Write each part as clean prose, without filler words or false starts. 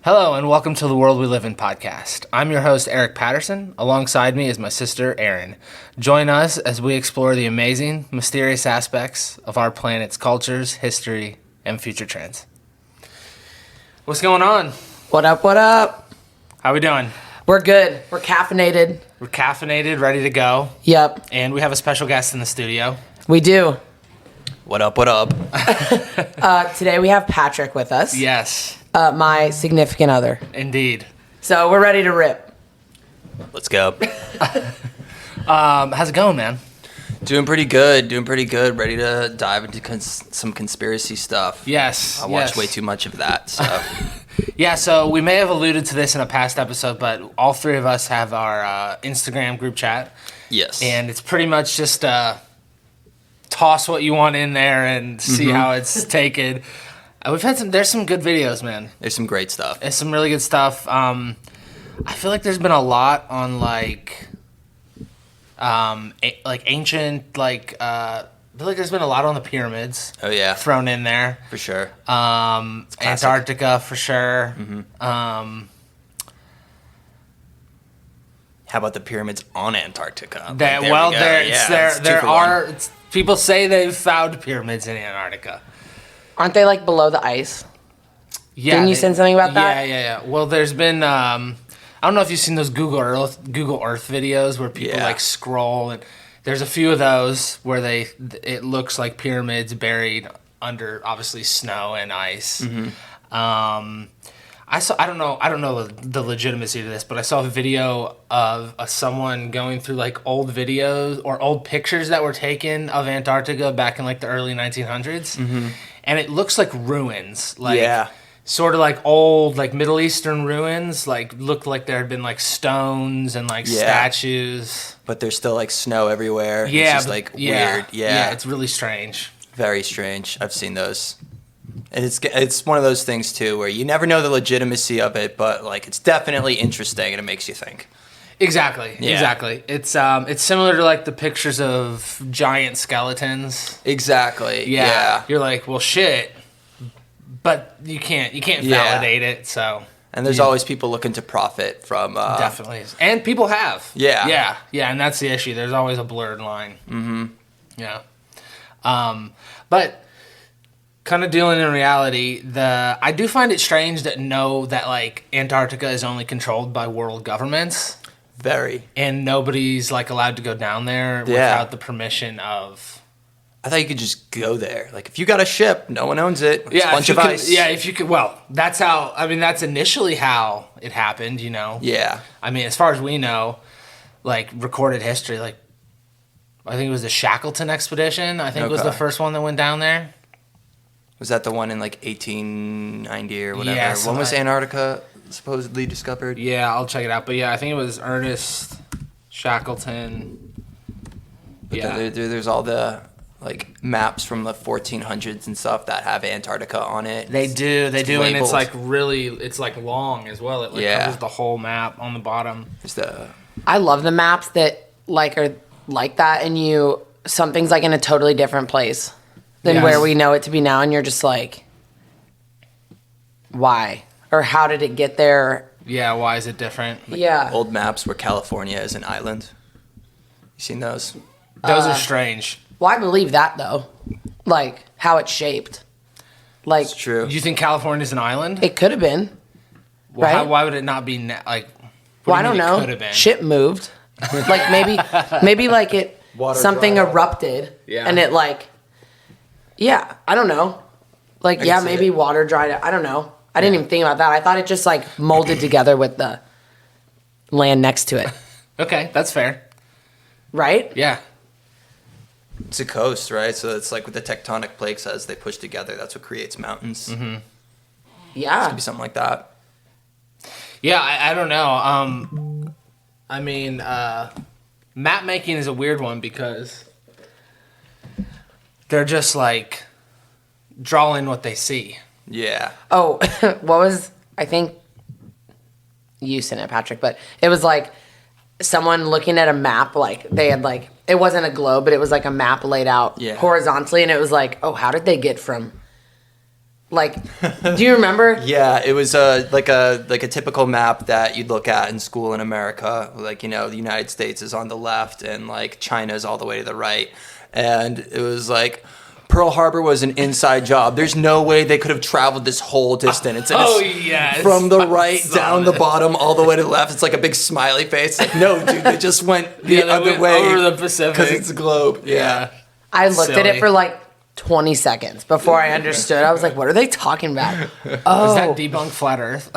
Hello and welcome to the World We Live In podcast. I'm your host, Eric Patterson. Alongside me is my sister, Erin. Join us as we explore the amazing, mysterious aspects of our planet's cultures, history, and future trends. What's going on? What up, what up? How we doing? We're good. We're caffeinated. We're caffeinated, ready to go. Yep. And we have a special guest in the studio. We do. What up, what up? Today we have Patrick with us. Yes, My significant other. indeed. So we're ready to rip. Let's go. How's it going, man? Doing pretty good. Ready to dive into some conspiracy stuff. Yes. I watched way too much of that, so. Yeah, so we may have alluded to this in a past episode, but all three of us have our Instagram group chat. Yes. And it's pretty much just toss what you want in there and see how it's taken. There's some good videos, man. There's some great stuff. There's some really good stuff. I feel like there's been a lot on ancient, I feel like there's been a lot on the pyramids. Oh, yeah. Thrown in there. For sure. Antarctica, for sure. How about the pyramids on Antarctica? People say they've found pyramids in Antarctica. Aren't they like below the ice? Yeah. Didn't you send something about that? Yeah. Well, there's been I don't know if you've seen those Google Earth videos where people like scroll, and there's a few of those where it looks like pyramids buried under obviously snow and ice. I don't know the legitimacy to this, but I saw a video of someone going through like old videos or old pictures that were taken of Antarctica back in like the early 1900s, and it looks like ruins, sort of like old like Middle Eastern ruins, like looked like there had been like stones and like statues, but there's still like snow everywhere. Yeah, it's just like weird. Yeah, it's really strange. Very strange. I've seen those. And it's one of those things too where you never know the legitimacy of it, but like it's definitely interesting and it makes you think. Exactly. Yeah. Exactly. It's similar to like the pictures of giant skeletons. Exactly. Yeah. You're like, well, shit, but you can't validate it. So. And there's always people looking to profit from. Definitely, and people have. Yeah. Yeah, and that's the issue. There's always a blurred line. Yeah. But. Kind of dealing in reality, I do find it strange that like Antarctica is only controlled by world governments. Very. And nobody's like allowed to go down there without the permission of. I thought you could just go there. Like if you got a ship, no one owns it. It's a bunch of ice. Yeah, if you could. Well, that's initially how it happened. You know. Yeah. I mean, as far as we know, like recorded history, like I think it was the Shackleton expedition. I think was the first one that went down there. Was that the one in like 1890 or whatever? Yeah, when was Antarctica supposedly discovered? Yeah, I'll check it out. But yeah, I think it was Ernest Shackleton. But there's all the like maps from the 1400s and stuff that have Antarctica on it. They do, labeled. And it's like it's like long as well. It like covers the whole map on the bottom. I love the maps that like are like that, and something's like in a totally different place than where we know it to be now, and you're just like, why? Or how did it get there? Yeah, why is it different? Yeah. Old maps where California is an island. You seen those? Those are strange. Well, I believe that though. Like how it's shaped. Like It's true. You think California's an island? it could have been. Well, right? why would it not be like? Well, I don't know. Could have been. Shit moved. Like maybe like it Water something dried. erupted. Yeah. And it like. Yeah, I don't know. Like, can see maybe it. water dried. I don't know. I didn't even think about that. I thought it just like molded together with the land next to it. Okay, that's fair. Right? Yeah. It's a coast, right? So it's like with the tectonic plates as they push together, that's what creates mountains. Yeah. Could be something like that. Yeah, I don't know. I mean, map making is a weird one because they're just like drawing what they see. Yeah. Oh, I think you sent it, Patrick, but it was like someone looking at a map, like they had like, it wasn't a globe, but it was like a map laid out horizontally, and it was like, oh, how did they get from Like, do you remember? Yeah, it was like a typical map that you'd look at in school in America. Like, you know, the United States is on the left and like China's all the way to the right. And it was like Pearl Harbor was an inside job. There's no way they could have traveled this whole distance. And yes. From the right down the bottom all the way to the left. It's like a big smiley face. Like, no, dude, they just went the other way over the Pacific because it's a globe. Yeah. I looked at it Silly. for like 20 seconds before I understood. I was like, what are they talking about? Oh, Is that debunk flat Earth?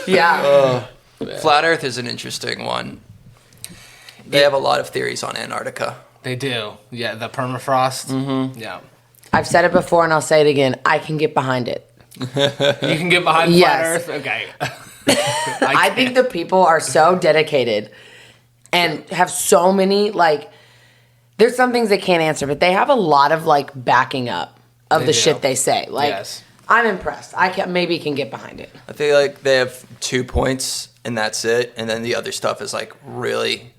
yeah. Flat Earth is an interesting one. They have a lot of theories on Antarctica. They do. Yeah, the permafrost. Mm-hmm. Yeah. I've said it before and I'll say it again. I can get behind it. You can get behind Yes. flat Earth? Okay. I think the people are so dedicated and have so many, like, there's some things they can't answer, but they have a lot of, like, backing up of They the do. shit they say. Like, Yes. I'm impressed. Maybe can get behind it. I feel like they have 2 points and that's it. And then the other stuff is like really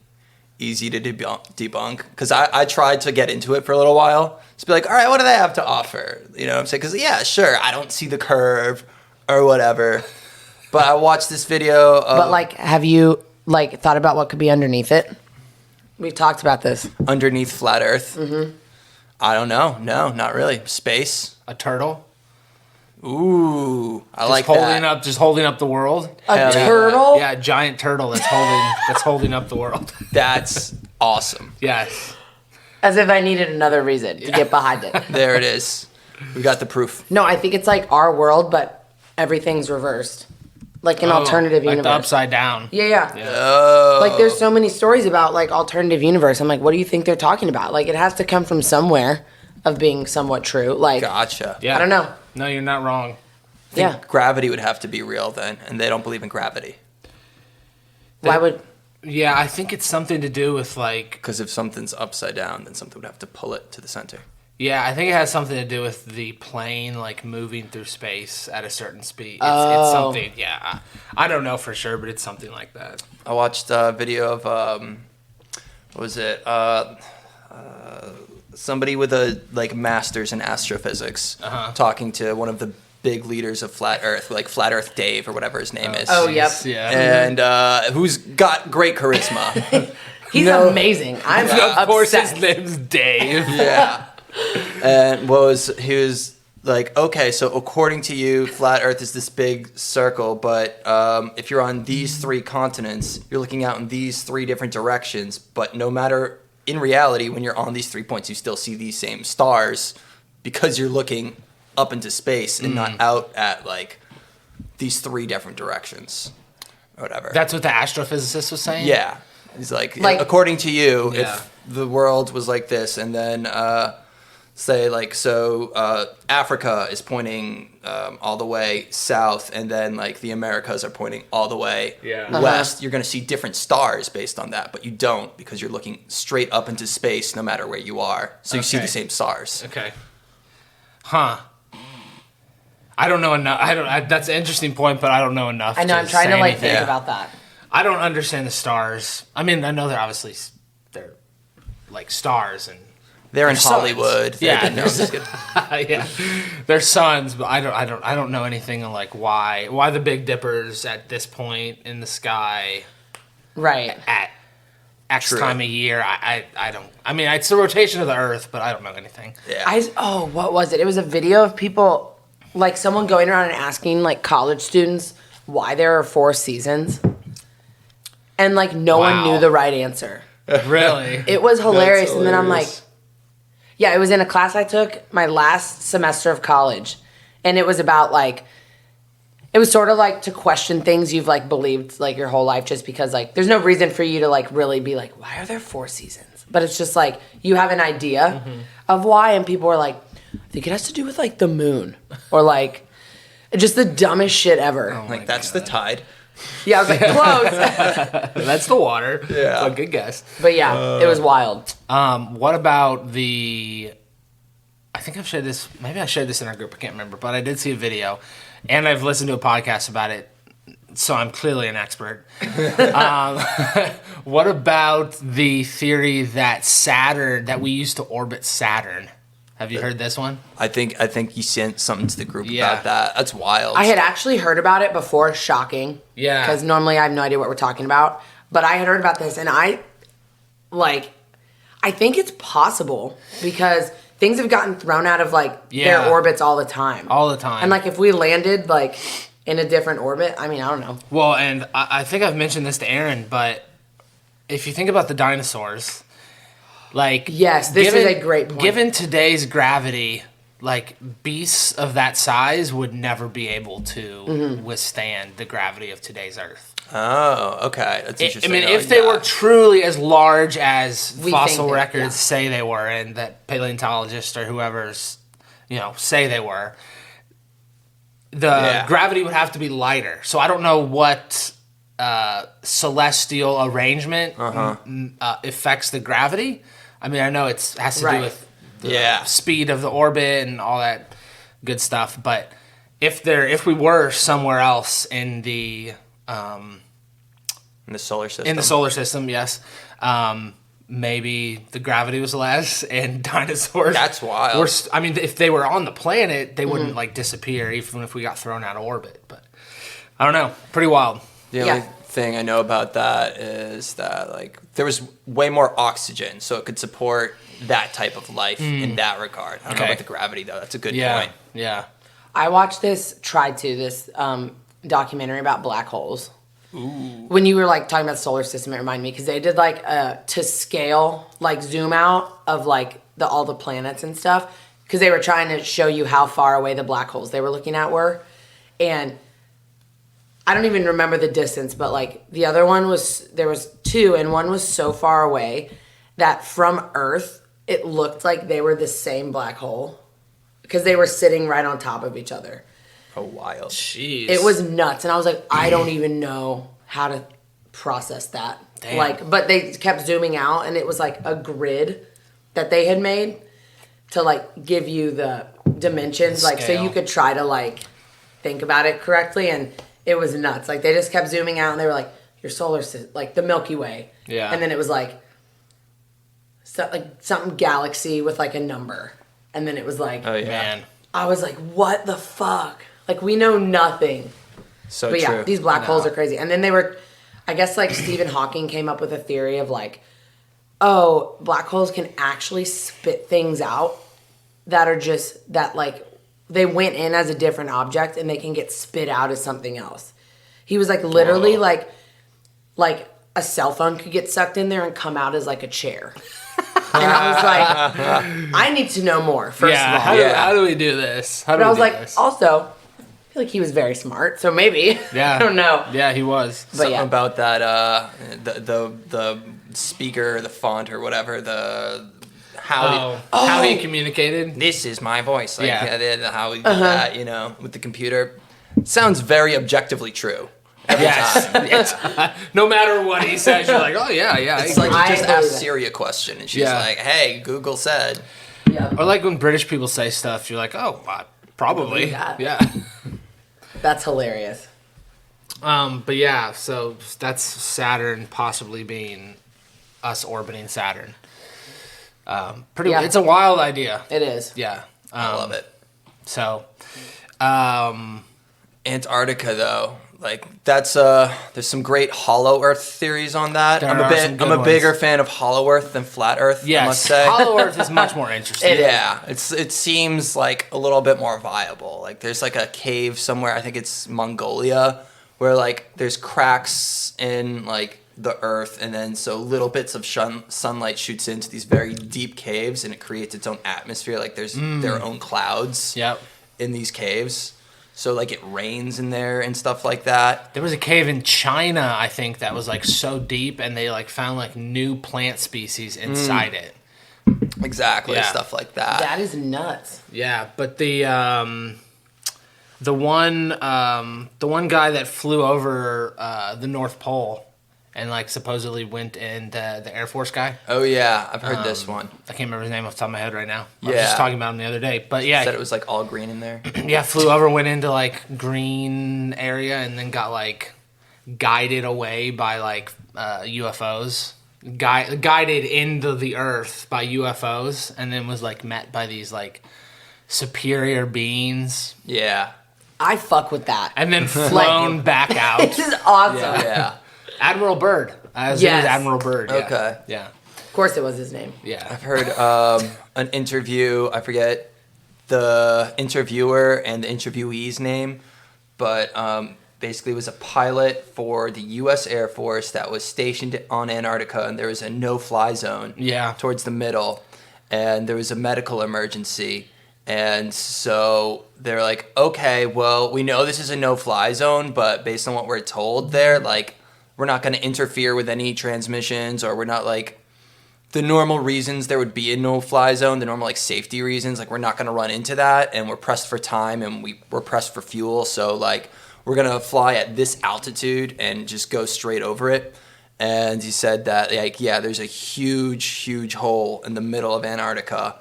easy to debunk. Because I tried to get into it for a little while. Just be like, all right, what do they have to offer? You know what I'm saying? Because, yeah, sure, I don't see the curve or whatever. But I watched this video of But, like, have you, like, thought about what could be underneath it? We've talked about this. underneath flat Earth. Mm-hmm. I don't know. No, not really. Space. A turtle? Ooh, I Just like holding that. up, just holding up the world. A Hell yeah. turtle? Yeah, a giant turtle that's holding up the world. That's awesome. Yes. As if I needed another reason to get behind it. There it is. We got the proof. No, I think it's like our world, but everything's reversed. Like an alternative like universe. the upside down. Yeah. Like there's so many stories about like alternative universe. I'm like, what do you think they're talking about? Like it has to come from somewhere of being somewhat true. Like Gotcha. Yeah. I don't know. No, you're not wrong. Yeah. Gravity would have to be real then, and they don't believe in gravity. Why would Yeah, I think it's something to do with like. Because if something's upside down, then something would have to pull it to the center. Yeah, I think it has something to do with the plane like moving through space at a certain speed. It's Oh. something. Yeah, I don't know for sure, but it's something like that. I watched a video of what was it? Somebody with a like master's in astrophysics talking to one of the big leaders of flat Earth, like Flat Earth Dave or whatever his name is. Oh, yep. Yeah. And who's got great charisma. He's amazing. I'm Of course, obsessed. his name's Dave. Yeah. And he was like, okay, so according to you, flat Earth is this big circle, but if you're on these 3 continents, you're looking out in these 3 different directions, but no matter, in reality, when you're on these 3 points, you still see these same stars because you're looking up into space and not out at like these 3 different directions or whatever. That's what the astrophysicist was saying. Yeah. He's like, Like- according to you, Yeah. if the world was like this, and then say like, so Africa is pointing all the way south, and then like the Americas are pointing all the way west, you're going to see different stars based on that, but you don't because you're looking straight up into space no matter where you are. So you see Okay. the same stars. Okay. Huh. I don't know enough. That's an interesting point, but I don't know enough. I know. I'm trying say to like anything. think Yeah. about that. I don't understand the stars. I mean, I know they're obviously they're like stars and They're in They're suns. Hollywood. Yeah, They didn't know this good. yeah, they're suns. But I don't know anything on like why the Big Dipper's at this point in the sky Right. at X True. time of year. I don't. I mean, it's the rotation of the Earth, but I don't know anything. Yeah. What was it? It was a video of people, like someone going around and asking like college students why there are 4 seasons, and like no one Wow. knew the right answer. Really? It was hilarious, and then I'm like, hilarious. yeah, it was in a class I took my last semester of college, and it was about like, it was sort of like to question things you've like believed like your whole life, just because like there's no reason for you to like really be like, why are there 4 seasons? But it's just like you have an idea of why, and people are like, I think it has to do with like the moon or like just the dumbest shit ever. Like, that's the tide. Yeah, I was like, close. That's the water. Yeah. A good guess. But yeah, it was wild. What about the? I think I've shared this. Maybe I shared this in our group. I can't remember, but I did see a video, and I've listened to a podcast about it, so I'm clearly an expert. What about the theory that we used to orbit Saturn? Have you heard this one? I think you sent something to the group Yeah. about that. That's wild. I had actually heard about it before. Shocking. Yeah. Because normally I have no idea what we're talking about. But I had heard about this, and I think it's possible because things have gotten thrown out of Yeah. their orbits all the time. All the time. And if we landed in a different orbit, I mean, I don't know. Well, and I think I've mentioned this to Erin, but if you think about the dinosaurs, Yes, this is a great point. Given today's gravity, beasts of that size would never be able to withstand the gravity of today's Earth. Oh, okay. That's interesting. I mean, if they were truly as large as We fossil think that, records yeah. say they were, and that paleontologists or whoever's, say they were, the gravity would have to be lighter. So I don't know what celestial arrangement affects the gravity. I mean, I know it has to do Right. with the speed of the orbit and all that good stuff. But if we were somewhere else in the in the solar system. in the solar system, yes, maybe the gravity was less and dinosaurs. That's wild. I mean, if they were on the planet, they wouldn't disappear even if we got thrown out of orbit. But I don't know, pretty wild. The only thing I know about that is that there was way more oxygen, so it could support that type of life in that regard. I don't know about the gravity though. That's a good point. Yeah. I watched this documentary about black holes. Ooh. When you were talking about the solar system, it reminded me because they did to scale zoom out of all the planets and stuff because they were trying to show you how far away the black holes they were looking at were, and I don't even remember the distance, but the other one there was two, and one was so far away that from Earth it looked like they were the same black hole because they were sitting right on top of each other. Oh, wild. Jeez. It was nuts, and I was like, I don't even know how to process that. Damn. But they kept zooming out, and it was a grid that they had made to give you the dimensions, so scale. you could try to think about it correctly, and it was nuts. They just kept zooming out, and they were like, your solar system, the Milky Way. Yeah. And then it was something galaxy with a number, and then it was Oh, yeah. Man. I was like, what the fuck? We know nothing. So But true. yeah, these black holes are crazy. And then they were, I guess Stephen Hawking came up with a theory of black holes can actually spit things out that are just, they went in as a different object and they can get spit out as something else. He was literally Whoa. a cell phone could get sucked in there and come out as a chair. And I was like, I need to know more, first of all. How do we do this? But I was also, I feel he was very smart, so maybe. Yeah. I don't know. Yeah, he was. But Something yeah. about that, the speaker, the font or whatever, How he communicated. this is my voice. How he did Uh-huh. that, with the computer. Sounds very objectively true. Every time. Yes. No matter what he says, you're like, oh yeah. It's I like I you just believe asked it. Siri a question and she's Yeah. like, hey, Google said. Yeah. Or when British people say stuff, you're like, oh, probably. Yeah. Yeah. That's hilarious. But yeah, so that's Saturn possibly being us orbiting Saturn. Yeah. It's a wild idea. It is. Yeah. I love it. So, Antarctica, though, that's there's some great hollow Earth theories on that. There I'm are some good I'm a ones. bigger fan of hollow Earth than flat Earth. I must yes, say. Hollow Earth is much more interesting. Yeah, it seems a little bit more viable. There's a cave somewhere. I think it's Mongolia, where there's cracks in the Earth, and then so little bits of sunlight shoots into these very deep caves, and it creates its own atmosphere. There's their own clouds. Yep. In these caves. So it rains in there and stuff like that. There was a cave in China, I think, that was so deep, and they found new plant species inside it. Exactly, Yeah. stuff like that. That is nuts. Yeah, but the one guy that flew over the North Pole and supposedly went in the Air Force guy. Oh yeah, I've heard this one. I can't remember his name off the top of my head right now. I was Yeah. just talking about him the other day. But yeah, Said it was all green in there. yeah, flew over, went into green area, and then got guided away by UFOs. guided into the Earth by UFOs, and then was like met by these like superior beings, Yeah. I fuck with that. and then flown back out. This is awesome. Yeah. Admiral Byrd. His name Yes. is Admiral Byrd. Yeah. Okay. Yeah. Of course, it was his name. Yeah. I've heard an interview. I forget the interviewer and the interviewee's name, but basically it was a pilot for the U.S. Air Force that was stationed on Antarctica, and there was a no-fly zone Yeah. towards the middle, and there was a medical emergency. And so they're like, okay, well, we know this is a no-fly zone, but based on what we're told there, like, we're not going to interfere with any transmissions, or we're not like the normal reasons there would be a no-fly zone, the normal like safety reasons, like we're not going to run into that, and we're pressed for time, and we're pressed for fuel, so like we're going to fly at this altitude and just go straight over it. And he said that like, yeah, there's a huge hole in the middle of Antarctica.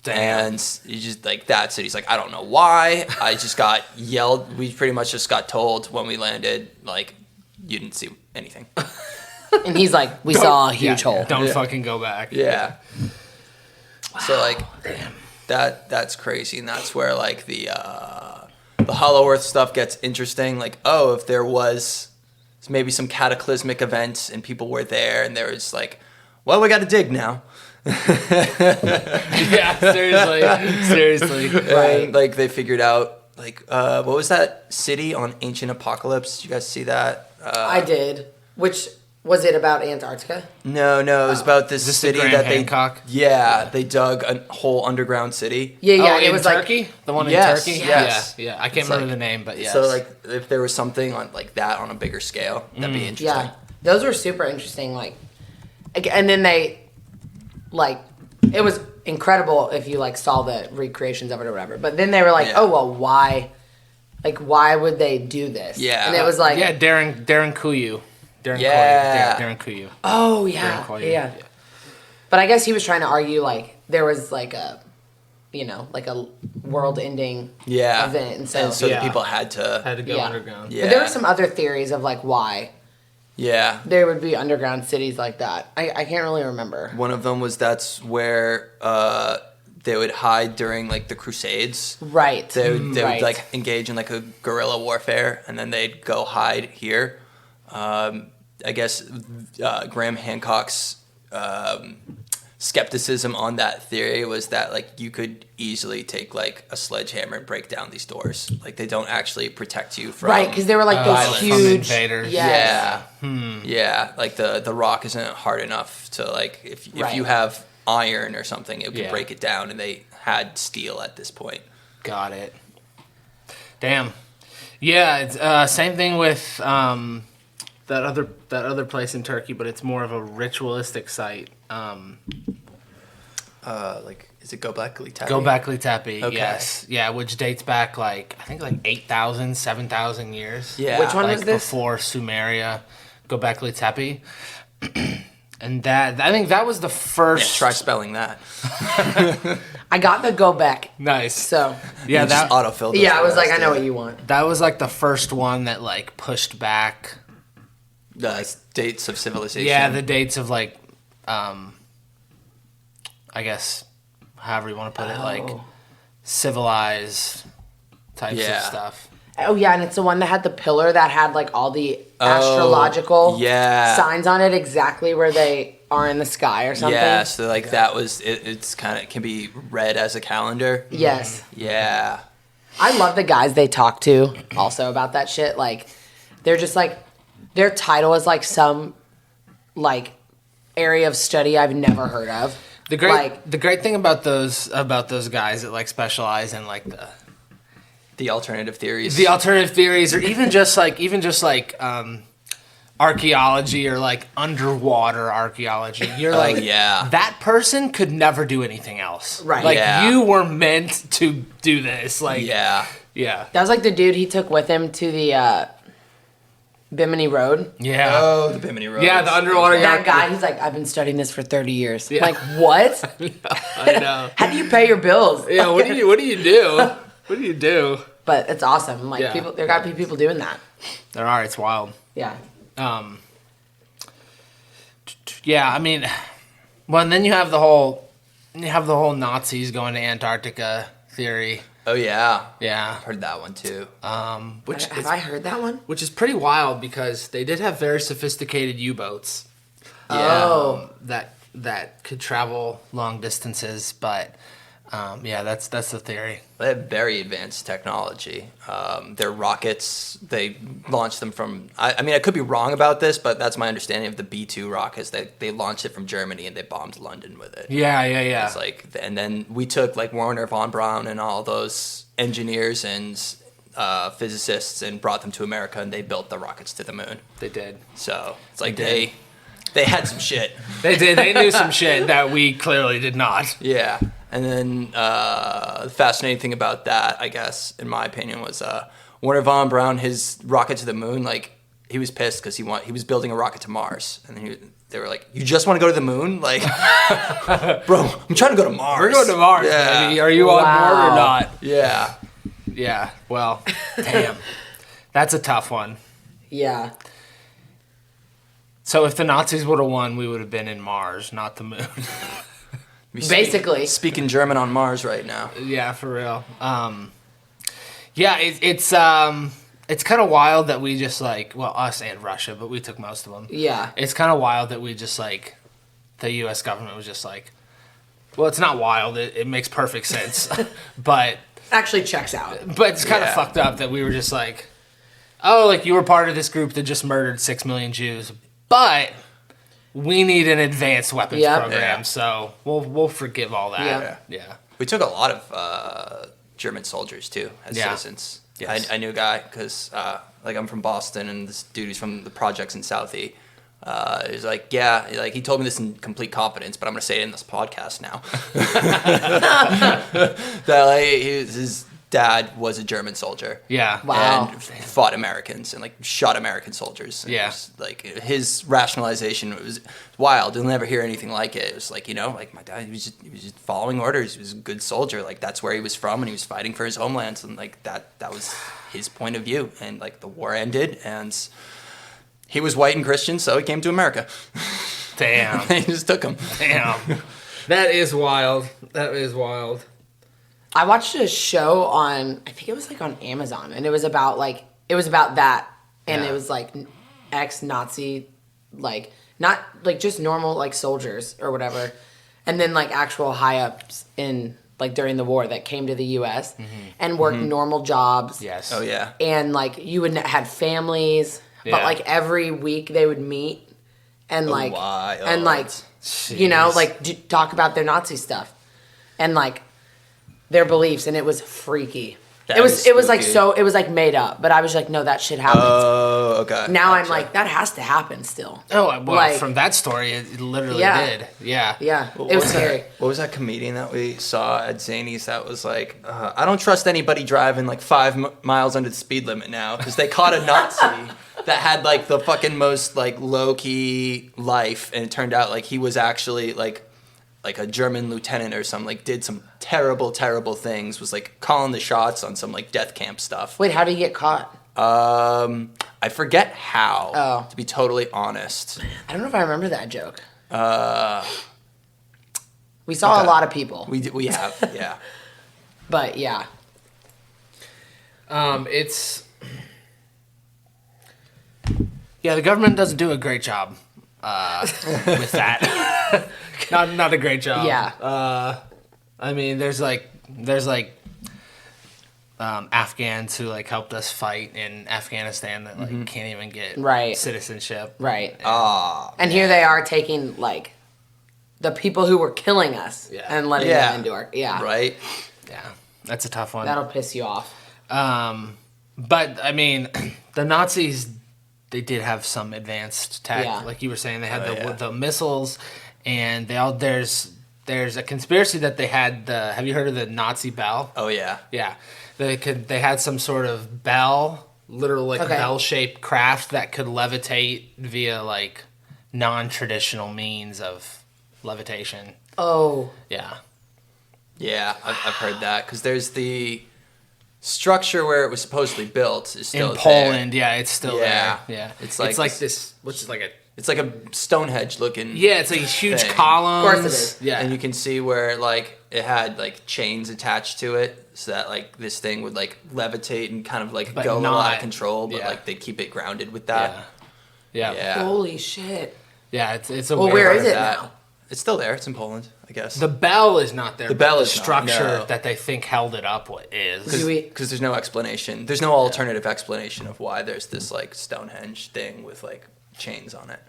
Damn. And he just like that's it. He's like, I don't know why. I just got yelled. We pretty much just got told when we landed, like, you didn't see anything. And he's like, we saw a huge hole. Don't fucking go back. Yeah. So like, that's crazy, and that's where like the Hollow Earth stuff gets interesting. Like, oh, if there was maybe some cataclysmic event and people were there, and there was like, well, we got to dig now. Yeah, seriously. Right. And, like they figured out like what was that city on Ancient Apocalypse? Did you guys see that? I did. Which, was it about Antarctica? No, it was about this Is this the city Graham that Hancock? they dug a whole underground city. Yeah, Oh, it in was Turkey? like, The one Yes, in Turkey? yes. Yeah. I can't It's remember like- the name, but yes. So like if there was something on like that on a bigger scale, that'd be interesting. yeah, those were super interesting. Like, and then they, like, it was incredible if you like saw the recreations of it or whatever. But then they were like, Yeah. oh well, why? Like, why would they do this? Yeah. and it was like, yeah, Darren Kuyu. Yeah. Darren Kuyu. oh yeah, Darren Kuyu. yeah. But I guess he was trying to argue like there was like a, like a world-ending Yeah. event, and so, And so Yeah. the people had to. Had to go Yeah. underground. Yeah. But there were some other theories of like why Yeah. there would be underground cities like that. I can't really remember. One of them was that's where they would hide during like the Crusades. Right. They would Right. like engage in like a guerrilla warfare, and then they'd go hide here. I guess Graham Hancock's skepticism on that theory was that like you could easily take like a sledgehammer and break down these doors. Like they don't actually protect you from Right, because they were like those violence. From huge invaders. Yes. Yeah. Yeah, like the rock isn't hard enough to like if Right. you have iron or something, it could Yeah. break it down, and they had steel at this point. Got it. Damn. Yeah, it's same thing with that other place in Turkey, but it's more of a ritualistic site. Like is it Göbekli Tepe? Göbekli Tepe, Okay. yes. Yeah, which dates back like I think like 8,000, 7,000 years. Yeah. Which one like is this? before Sumeria, Göbekli Tepe. And that I think that was the Yeah, first try spelling that. I got the go back. nice. So Yeah, You just that autofill. those yeah, I was for like, us, I know yeah. what you want. that was like the first one that like pushed back The dates of civilization. yeah, the dates of like I guess however you want to put it, like Oh. civilized types Yeah. of stuff. Oh yeah, and it's the one that had the pillar that had like all the astrological yeah. signs on it, exactly where they are in the sky or something. Yeah, so like that was it's kind of it can be read as a calendar. Yes. Yeah. I love the guys they talk to also about that shit. Like, they're just like, their title is like some like area of study I've never heard of. The great thing about those guys that like specialize in like The alternative theories. the alternative theories, or even just like archaeology or like underwater archaeology. You're like, yeah. that person could never do anything else. Right. Like Yeah. you were meant to do this. Like Yeah. yeah. That was like the dude he took with him to the Bimini Road. Yeah. Oh, the Bimini Road. Yeah, the underwater That guy, he's like, I've been studying this for 30 years. Yeah. Like, what? I know. How do you pay your bills? Yeah, what do you do? What do you do? But it's awesome. Like, Yeah. people, there got to be people doing that. There are, it's wild. Yeah. Yeah, I mean, well, and then you have the whole Nazis going to Antarctica theory. Oh yeah, Yeah, I've heard that one too. which Have I heard that one? which is pretty wild because they did have very sophisticated U-boats. Oh. That could travel long distances, but yeah, that's the theory. They have very advanced technology. Their rockets, they launched them from. I mean, I could be wrong about this, but that's my understanding of the B-2 rockets. They launched it from Germany and they bombed London with it. Yeah. It's like, and then we took like Werner von Braun and all those engineers and physicists and brought them to America, and they built the rockets to the moon. They did. So it's like They they had some shit. They did. They knew some shit that we clearly did not. Yeah. And then the fascinating thing about that, I guess, in my opinion, was Werner von Braun, his rocket to the moon, like, he was pissed because he was building a rocket to Mars. And they were like, you just want to go to the moon? Like, bro, I'm trying to go to Mars. We're going to Mars, Yeah. baby. Are you on board or not? Yeah. Yeah. Well, damn. That's a tough one. Yeah. So if the Nazis would have won, we would have been in Mars, not the moon. Basically. Speaking German on Mars right now. Yeah, for real. Yeah, it's kind of wild that we just like, well, us and Russia, but we took most of them. Yeah. It's kind of wild that we just like, the U.S. government was just like, well, it's not wild. It makes perfect sense, but Actually checks out. it's kind of Yeah. fucked up that we were just like, oh, like you were part of this group that just murdered 6 million Jews, but we need an advanced weapons Yep. program, Yeah. so we'll forgive all that. Yeah. Yeah. We took a lot of German soldiers, too, as Yeah. citizens. Yes. I knew a guy because, like, I'm from Boston, and this dude is from the projects in Southie. He's like, yeah, like, he told me this in complete confidence, but I'm going to say it in this podcast now. That, like, his dad was a German soldier. Yeah. Wow. And fought Americans and, like, shot American soldiers. And Yeah. it was, like, his rationalization was wild. You'll never hear anything like it. It was like, like, my dad, he was just following orders. He was a good soldier. Like, that's where he was from, and he was fighting for his homeland. And, like, that was his point of view. And, like, the war ended, and he was white and Christian, so he came to America. Damn. They just took him. Damn. That is wild. That is wild. I watched a show on, I think it was like on Amazon, and it was about that, and Yeah. it was like ex-Nazi, like not like just normal like soldiers or whatever, and then like actual high ups in like during the war that came to the U.S. and worked normal jobs. Yes. Oh, yeah. And like you would had families, but Yeah. like every week they would meet and like wild. and like Jeez. like talk about their Nazi stuff and like their beliefs, and it was freaky. That It is was like spooky. it was like made up, but I was like, no, that shit happens. Oh, okay. Now I'm Gotcha. like, that has to happen still. Oh, well, Like- from that story, it literally Yeah. did. Yeah. Yeah, What it was was scary. What was that comedian that we saw at Zany's that was like, I don't trust anybody driving like 5 miles under the speed limit now because they caught a Nazi that had like the fucking most like low key life, and it turned out like he was actually like a German lieutenant or something, like did some terrible things, was like calling the shots on some like death camp stuff. Wait, how did he get caught? I forget how. Oh. To be totally honest. I don't know if I remember that joke. We saw Okay. a lot of people, We have, yeah. but yeah. It's the government doesn't do a great job with that. not a great job. Yeah. I mean, there's Afghans who like helped us fight in Afghanistan that like can't even get Right. citizenship. Right. Ah, And here they are taking like the people who were killing us Yeah. and letting Yeah. them into our right. Yeah, that's a tough one. That'll piss you off. But I mean, the Nazis, they did have some advanced tech, Yeah. like you were saying. They had Oh, yeah. the missiles, and there's a conspiracy that they had the. Have you heard of the Nazi bell? Oh yeah. Yeah, they had some sort of bell, literal like Okay. bell-shaped craft that could levitate via like non-traditional means of levitation. Oh, Yeah. Yeah, I've heard that because there's the structure where it was supposedly built is still In Poland, yeah, it's still Yeah. there. Yeah, It's it's like like this, which is like a It's like a Stonehenge looking. Yeah, it's like huge thing. columns. Of course it is. Yeah, And you can see where like it had like chains attached to it, so that like this thing would like levitate and kind of like But go a little out not- of control, but yeah. like they keep it grounded with that. yeah, Yeah. Holy shit. Yeah, it's a Well, weird where part is of it that. now? It's still there. It's in Poland, I guess. The bell is not there. The but bell the is not, structure no. that they think held it up is. Because there's no explanation. There's no alternative explanation of why there's this like Stonehenge thing with like chains on it.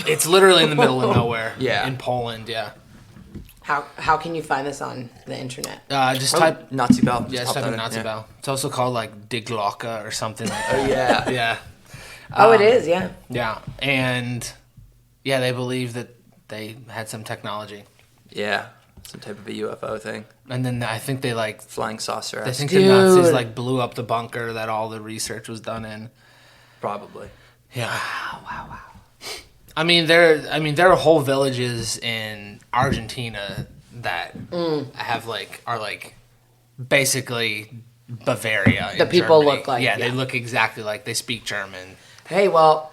It's literally in the middle of nowhere. Yeah. In Poland, yeah. How can you find this on the internet? Just type. Nazi bell. Yeah, just pop type in that Nazi yeah. bell. It's also called like Die Glocke or something like that. Oh yeah. Yeah. Oh, it is, yeah. Yeah. And yeah, they believe that they had some technology. Yeah. Some type of a UFO thing. And then I think they like. Flying saucer. I think Dude. the Nazis like blew up the bunker that all the research was done in. Probably. Yeah. Wow. I mean, there are whole villages in Argentina that are like basically Bavaria. The in people Germany. look like- Yeah, they yeah. look exactly like they speak German. Hey, well,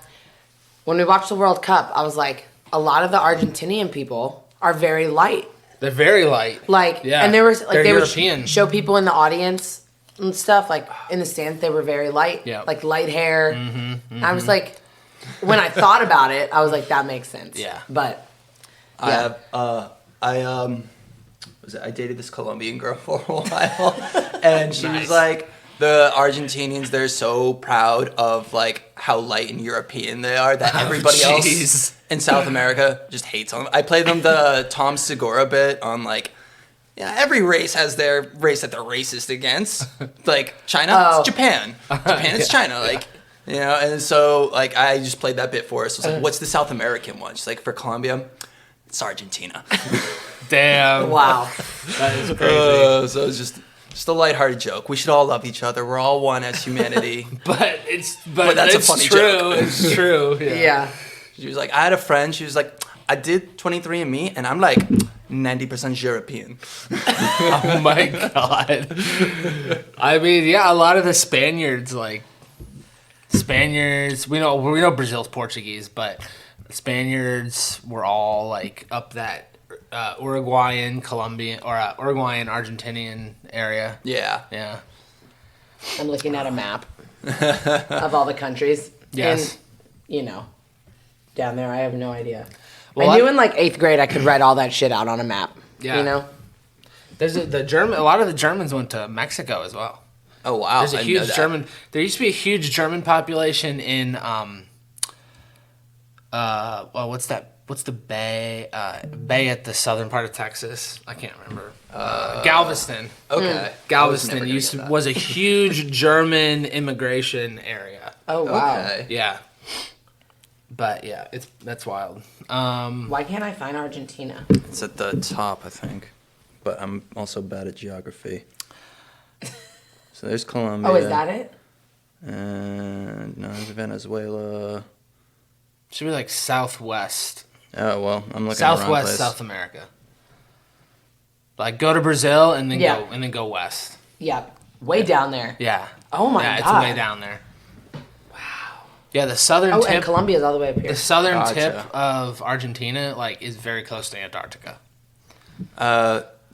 when we watched the World Cup, I was like, a lot of the Argentinian people are very light. They're very light. Like, Yeah, and there was like they're they European. would show people in the audience and stuff, like in the stands, they were very light, Yeah. like light hair. I was like, when I thought about it, I was like, that makes sense. Yeah. But I have I dated this Colombian girl for a while, and she Nice. was like, the Argentinians, they're so proud of like how light and European they are that everybody jeez. else in South America just hates on them. I played them the Tom Segura bit on like, yeah, every race has their race that they're racist against. Like China, Oh. it's Japan. Japan, it's China. Like, you know, and so like I just played that bit for us. I was like, what's the South American one? She's like, for Colombia, it's Argentina. Damn. wow. That is crazy. So it's just a lighthearted joke. We should all love each other. We're all one as humanity. But that's a it's funny true. joke. It's true. Yeah. Yeah. She was like, I had a friend. She was like, I did 23andMe, and I'm like 90% European. Oh my god. I mean, yeah, a lot of the Spaniards, we know Brazil's Portuguese, but Spaniards were all like up that Uruguayan, Colombian, or Uruguayan, Argentinian area. Yeah. Yeah. I'm looking at a map of all the countries. Yes. And, you know, down there, I have no idea. Well, I knew in like 8th grade I could write all that shit out on a map. Yeah. You know? There's a lot of the Germans went to Mexico as well. Oh wow. There's a I didn't know huge that. German. There used to be a huge German population in what's that? What's the bay? Bay at the southern part of Texas. I can't remember. Galveston. Okay. Galveston was a huge German immigration area. Oh, wow. Okay. Yeah. But yeah, that's wild. Why can't I find Argentina? It's at the top, I think. But I'm also bad at geography. So there's Colombia. Oh, is that it? And no, there's Venezuela. Should be like southwest. Oh well, I'm looking at the wrong Southwest place. South America. Like go to Brazil and then Yeah. go west. Yeah. Way down there. Yeah. Oh my yeah, God. it's way down there. Wow. Yeah, the southern Oh, tip. and Colombia's all the way up here. The southern Gotcha. tip of Argentina, like, is very close to Antarctica.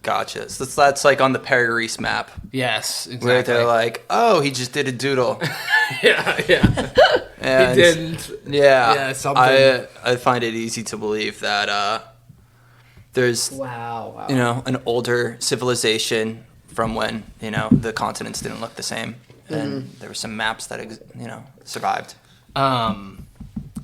Gotcha. So that's like on the Paris map, Yes, exactly. where they're like, "Oh, he just did a doodle." yeah. And He didn't. Yeah. Yeah, something. I find it easy to believe that there's Wow. you know an older civilization from when the continents didn't look the same, and there were some maps that survived.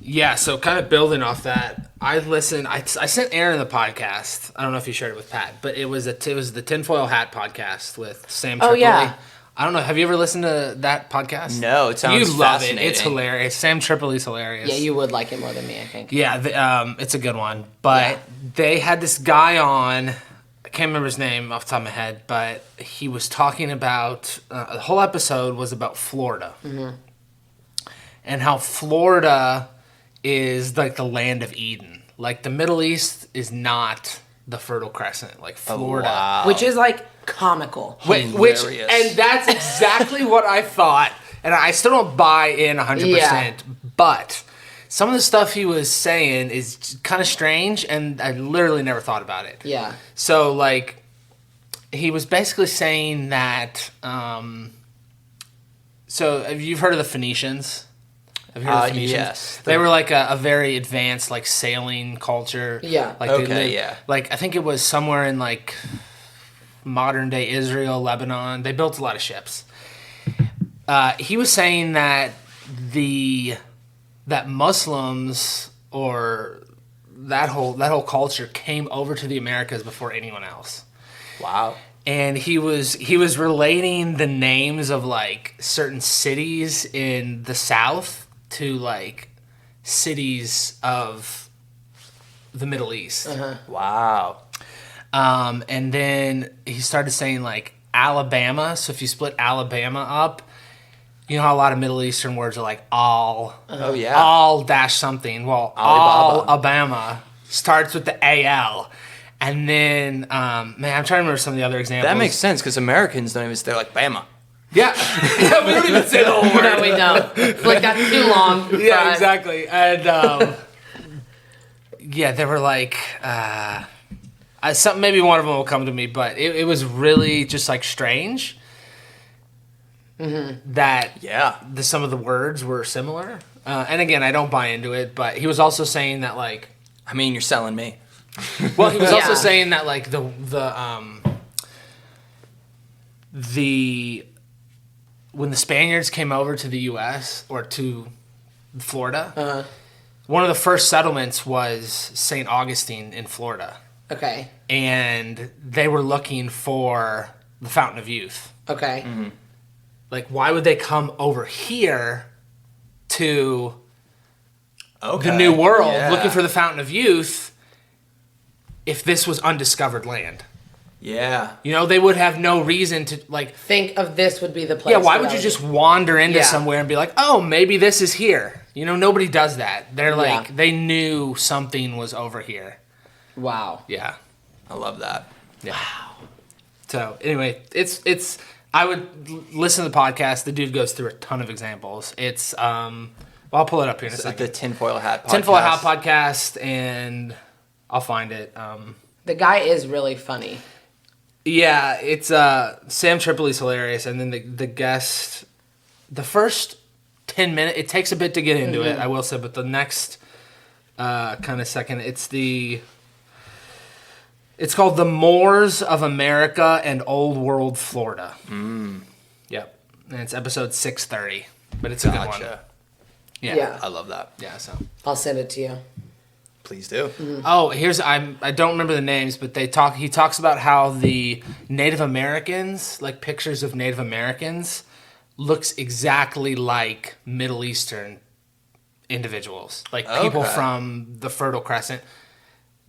Yeah, so kind of building off that, I sent Erin the podcast. I don't know if you shared it with Pat, but it was the Tinfoil Hat podcast with Sam Oh, Tripoli. yeah. I don't know. Have you ever listened to that podcast? No, it sounds You love it. fascinating. It's hilarious. Sam Tripoli's hilarious. Yeah, you would like it more than me, I think. Yeah, it's a good one. But they had this guy on. I can't remember his name off the top of my head, but he was talking about the whole episode was about Florida and how Florida is like the land of Eden. Like the Middle East is not the Fertile Crescent. Like Florida. wow. Which is like comical. Which Hilarious. and that's exactly what I thought, and I still don't buy in 100%. Yeah. But some of the stuff he was saying is kind of strange, and I literally never thought about it. Yeah. So, like, he was basically saying that, so have you heard of the Phoenicians? Have you heard of the Phoenicians? Yes. They were like a very advanced, like, sailing culture. Yeah. Like, Okay, they lived, yeah. Like, I think it was somewhere in, like, modern day Israel, Lebanon. They built a lot of ships. He was saying that that Muslims or that whole culture came over to the Americas before anyone else. Wow. And he was relating the names of like certain cities in the South to like cities of the Middle East. Wow. And then he started saying like Alabama. So if you split Alabama up, you know how a lot of Middle Eastern words are like all, Oh, yeah. all dash something. Well, Alibaba. all Alabama starts with the AL. And then, man, I'm trying to remember some of the other examples. That makes sense because Americans don't even say like Bama. Yeah. Yeah, we don't even say the whole word. No, we don't. Like, that's too long. Yeah, for us. exactly. And yeah, they were like, maybe one of them will come to me, but it was really just like strange that Yeah. some of the words were similar. And again, I don't buy into it, but he was also saying that like, I mean, you're selling me. well, he was also Yeah. saying that like the when the Spaniards came over to the U.S. or to Florida, one of the first settlements was St. Augustine in Florida, Okay. and they were looking for the Fountain of Youth. Okay. Like, why would they come over here to Okay. the New World Yeah. looking for the Fountain of Youth if this was undiscovered land? Yeah. You know, they would have no reason to, like, Think of this would be the place. yeah, why where would I you would- just wander into Yeah. somewhere and be like, oh, maybe this is here? You know, nobody does that. They're like, Yeah. they knew something was over here. Wow. Yeah. I love that. Yeah. Wow. So, anyway, I would listen to the podcast. The dude goes through a ton of examples. It's, I'll pull it up here in a It's second. the Tinfoil Hat podcast. Tinfoil Hat podcast, and I'll find it. The guy is really funny. Yeah, it's Sam Tripoli's hilarious, and then the guest, the first 10 minutes, it takes a bit to get into it, I will say, but the next kind of second, it's called The Moors of America and Old World Florida. Yep, and it's episode 630, but it's a good one. Gotcha. Yeah. I love that. Yeah, so. I'll send it to you. Please do. Oh, I don't remember the names, but he talks about how the Native Americans, like pictures of Native Americans, looks exactly like Middle Eastern individuals, like people Okay. from the Fertile Crescent.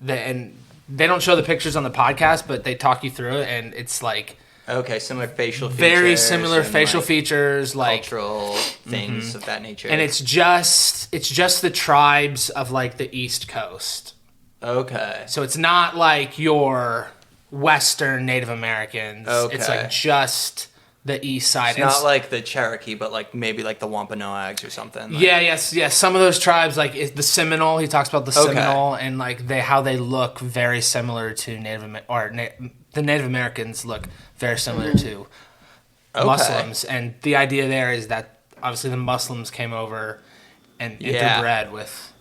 And they don't show the pictures on the podcast, but they talk you through it, and it's like Okay, similar facial features. very similar and, facial like, features, like, cultural things of that nature. and it's just the tribes of like the East Coast. okay. So it's not like your Western Native Americans. It's Okay. like just the East side. It's not like the Cherokee, but like maybe like the Wampanoags or something. Like, Yeah. Some of those tribes, like the Seminole. He talks about the Okay. Seminole and like how they look very similar to the Native Americans look very similar to Okay. Muslims. And the idea there is that obviously the Muslims came over and Yeah. interbred with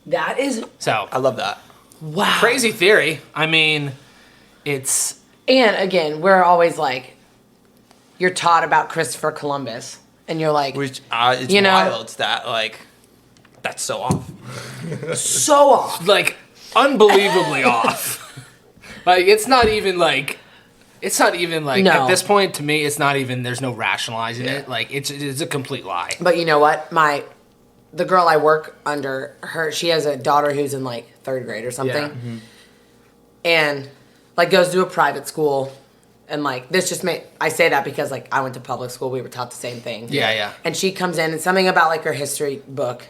That is So I love that. wow. crazy theory. I mean, it's. And again, we're always like, you're taught about Christopher Columbus, and you're like, Which it's You know- wild that like that's so off. so off. Like unbelievably off. Like it's not even like No. at this point to me it's not even there's no rationalizing it. Like it's a complete lie. But you know what? The girl I work under, she has a daughter who's in like 3rd grade or something, Yeah. and like goes to a private school, and like this just made I say that because like I went to public school, we were taught the same thing. Yeah. And she comes in and something about like her history book.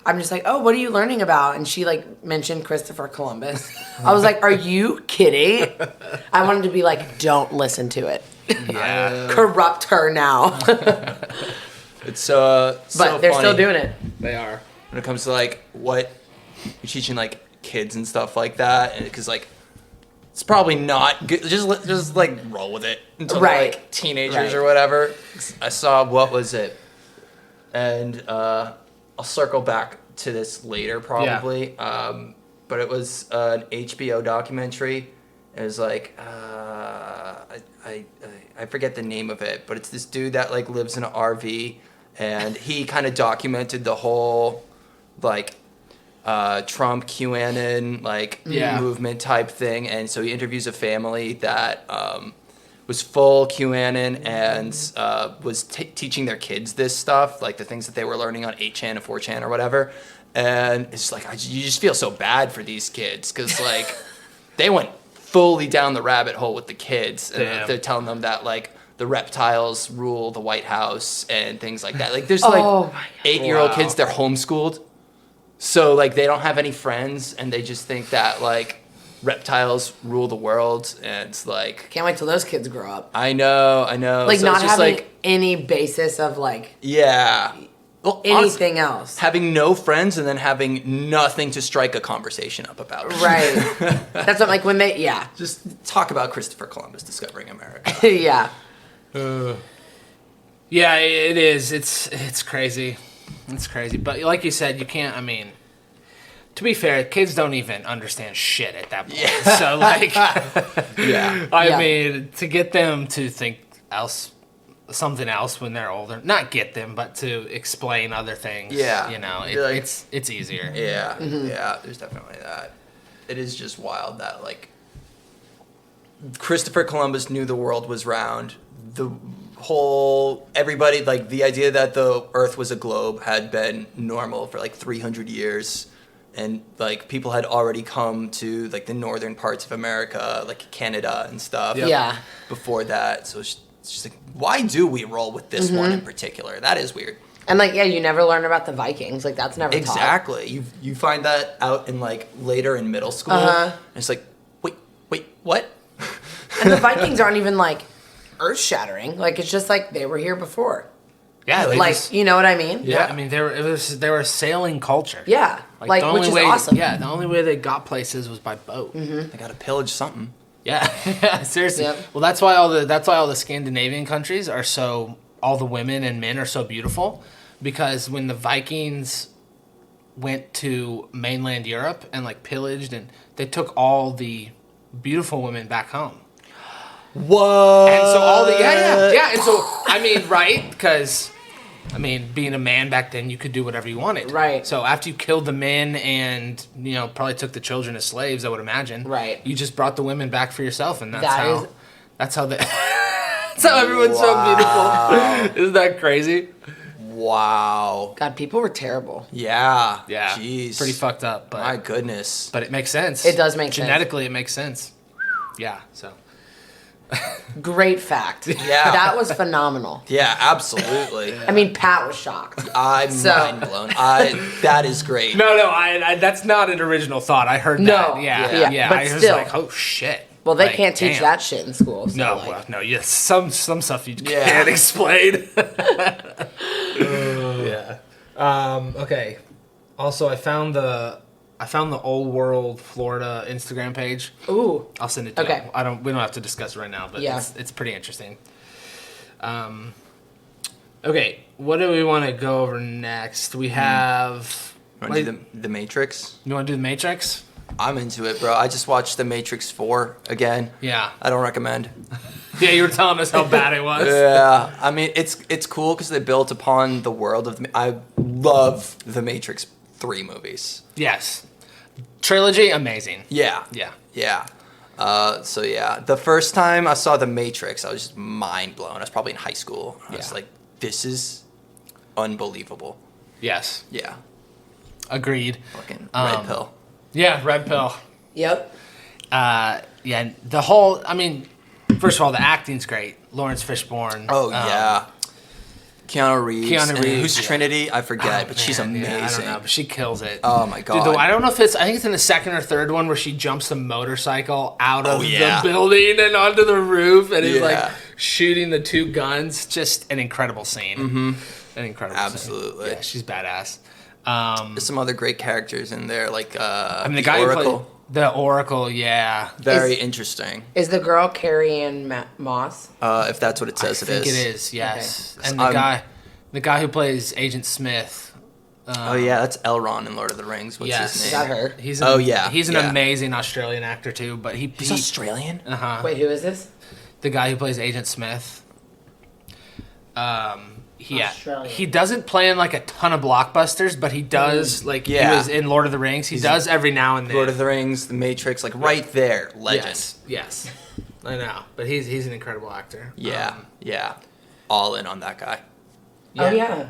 I'm just like, oh, what are you learning about? And she like mentioned Christopher Columbus. I was like, are you kidding? I wanted to be like, don't listen to it. Yeah. Corrupt her now. It's so But they're funny. still doing it. They are. when it comes to like what you're teaching like kids and stuff like that, because like it's probably not good. Just like roll with it until they're like teenagers or whatever. I saw what was it, and I'll circle back to this later probably. Yeah. But it was an HBO documentary. It was like I forget the name of it, but it's this dude that like lives in an RV, and he kind of documented the whole like Trump QAnon like movement type thing, and so he interviews a family that was full QAnon and was teaching their kids this stuff, like the things that they were learning on 8chan and 4chan or whatever, and it's like you just feel so bad for these kids because like they went fully down the rabbit hole with the kids, and they're telling them that like the reptiles rule the White House and things like that. Like there's like 8-year-old kids, they're homeschooled. So, like, they don't have any friends, and they just think that, like, reptiles rule the world, and it's like... Can't wait till those kids grow up. I know. Like, so not it's just having like, any basis of, like... Yeah. Well, anything else. Having no friends and then having nothing to strike a conversation up about. Right. That's what, like, when they... Yeah. Just talk about Christopher Columbus discovering America. Yeah. Yeah, it is. It's crazy. It's crazy. But like you said, you can't, I mean, to be fair, kids don't even understand shit at that point. Yeah. So, like, I mean, to get them to think something else when they're older, not get them, but to explain other things. Yeah. You know, it's easier. Yeah. Mm-hmm. Yeah, there's definitely that. It is just wild that, like, Christopher Columbus knew the world was round. Everybody, like, the idea that the Earth was a globe had been normal for, like, 300 years. And, like, people had already come to, like, the northern parts of America, like Canada and stuff. Yeah. Before that. So it's just like, why do we roll with this one in particular? That is weird. And, like, you never learn about the Vikings. Like, that's never taught. Exactly. You find that out in, like, later in middle school. And it's like, wait, what? And the Vikings aren't even, like, earth-shattering. Like, it's just, like, they were here before. Yeah. Like, you know what I mean? Yeah. I mean, they were a sailing culture. Yeah. Like which is awesome. Yeah, the only way they got places was by boat. Mm-hmm. They got to pillage something. Yeah, seriously. Yep. Well, that's why all the Scandinavian countries are so, all the women and men are so beautiful, because when the Vikings went to mainland Europe and like pillaged, and they took all the beautiful women back home. Whoa! And so all the yeah, and so I mean, right? Because I mean, being a man back then, you could do whatever you wanted. Right. So after you killed the men and, you know, probably took the children as slaves, I would imagine. Right. You just brought the women back for yourself, and that's how that's how everyone's so beautiful. Isn't that crazy? Wow. God, people were terrible. Yeah. Yeah. Jeez. Pretty fucked up. But, my goodness. But it makes sense. It does make sense. Genetically, it makes sense. Yeah, so. Great fact. Yeah. That was phenomenal. Yeah, absolutely. I mean, Pat was shocked. I'm mind blown. That is great. No, that's not an original thought. I heard that. Yeah. But I was still, like, oh shit. Well, they can't teach that shit in school. So No. Yes, some stuff you can't explain. Yeah. Okay. Also, I found the Old World Florida Instagram page. Ooh. I'll send it to you. We don't have to discuss it right now, but it's pretty interesting. Okay, what do we want to go over next? We have... You want to do the Matrix? You want to do the Matrix? I'm into it, bro. I just watched The Matrix 4 again. Yeah. I don't recommend. Yeah, you were telling us how bad it was. Yeah. I mean, it's cool because they built upon the world of... I love The Matrix 3 movies. Yes. Trilogy, amazing. Yeah. So yeah, the first time I saw The Matrix, I was just mind blown. I was probably in high school. I was like, this is unbelievable. Yes. Yeah. Agreed. Fucking red pill. Yeah, red pill. Yep. Yeah, the whole, I mean, first of all, the acting's great. Lawrence Fishburne. Oh, yeah. Keanu Reeves. Who's yeah. Trinity? I forget, but she's amazing. Yeah, I don't know, but she kills it. Oh, my God. Dude, I don't know if I think it's in the second or third one where she jumps the motorcycle out of the building and onto the roof and is like shooting the two guns. Just an incredible scene. Mm-hmm. An incredible scene. Absolutely. Yeah, she's badass. There's some other great characters in there, like The guy Oracle. who played the Oracle, yeah. Very interesting. Is the girl Carrie Ann Moss? If that's what it says, I think it is, yes. Okay. And the guy who plays Agent Smith. Oh yeah, that's Elrond in Lord of the Rings. What's Yes. his Is name? that her? He's He's an amazing Australian actor too, but He's Australian. Wait, who is this? The guy who plays Agent Smith. Australian. He doesn't play in like a ton of blockbusters, but he does he was in Lord of the Rings. He does every now and then. Lord of the Rings, The Matrix, like right there, legend. Yes. I know, but he's an incredible actor. Yeah, all in on that guy. Oh yeah.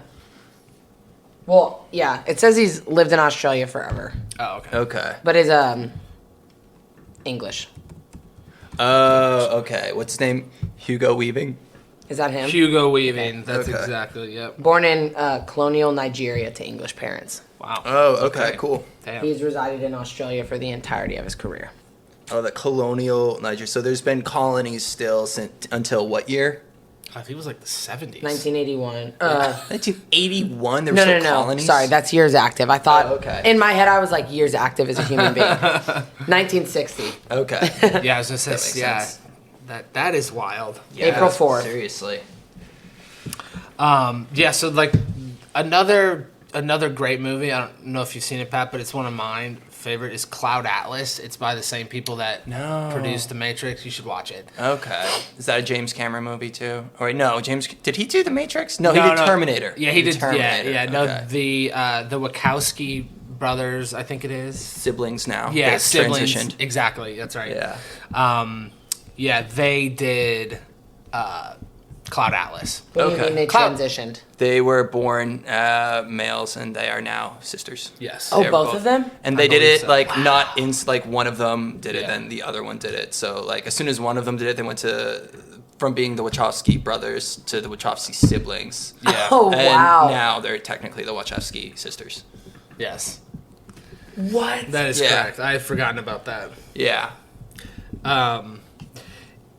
Well, yeah. It says he's lived in Australia forever, Oh, okay. Okay. but is English. Oh, okay. What's his name? Hugo Weaving. Is that him? Hugo Weaving. That's Okay. exactly. Yep. Born in colonial Nigeria to English parents. Wow. Oh, okay, cool. Damn. He's resided in Australia for the entirety of his career. Oh, the colonial Niger. So there's been colonies still since until what year? I think it was like the 70s. 1981. 1981. There were No, still no. colonies. Sorry, that's years active. I thought Oh, okay. in my head I was like years active as a human being. 1960. Okay. Yeah, I was gonna say. That makes Yeah, sense. that is wild. April 4th. Seriously. Yeah, so like another great movie. I don't know if you've seen it, Pat, but it's one of mine. Favorite is Cloud Atlas. It's by the same people that produced The Matrix. You should watch it. Okay. Is that a James Cameron movie too? Or wait, no, James. Did he do The Matrix? No, he did Terminator. Yeah, he did. Terminator. Yeah. No, Okay. the Wachowski brothers, I think it is. Siblings now. Yeah, They've siblings. transitioned. Exactly. That's right. Yeah. Yeah, they did Cloud Atlas. What do you Okay. mean they Cloud- transitioned? They were born males, and they are now sisters. Yes. Oh, They're both of them? And I they did believe it so. like not in like one of them did it, Yeah. then the other one did it. So like as soon as one of them did it, they went to from being the Wachowski brothers to the Wachowski siblings. Yeah. Oh, And wow. now they're technically the Wachowski sisters. Yes. What? That is Yeah. correct. I had forgotten about that. Yeah.